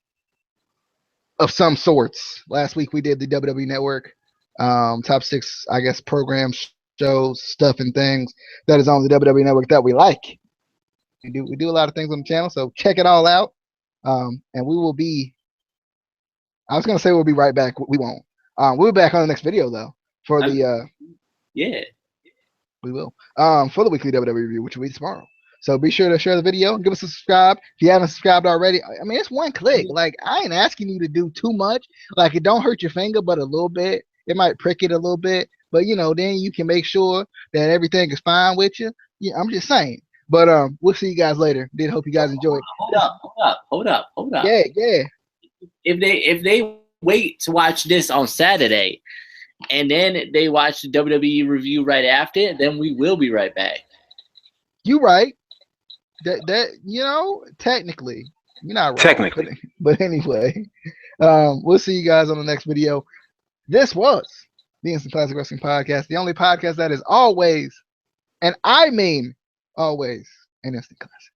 of some sorts. Last week we did the WWE Network top 6, I guess, programs, shows, stuff, and things that is on the WWE Network that we like. We do a lot of things on the channel, so check it all out. And we will be. I was gonna say we'll be right back. We won't. We'll be back on the next video though for the. Yeah. We will. For the weekly WWE review, which will be tomorrow. So be sure to share the video and give us a subscribe if you haven't subscribed already. I mean, it's one click. Like I ain't asking you to do too much. Like it don't hurt your finger, but a little bit. It might prick it a little bit, but you know, then you can make sure that everything is fine with you. Yeah, I'm just saying. But we'll see you guys later. Did hope you guys enjoyed. Hold up. Yeah. If they wait to watch this on Saturday and then they watch the WWE review right after, then we will be right back. You right. That you know, technically. You're not right. Technically. But anyway. We'll see you guys on the next video. This was the Instant Classic Wrestling Podcast, the only podcast that is always, and I mean always, an instant classic.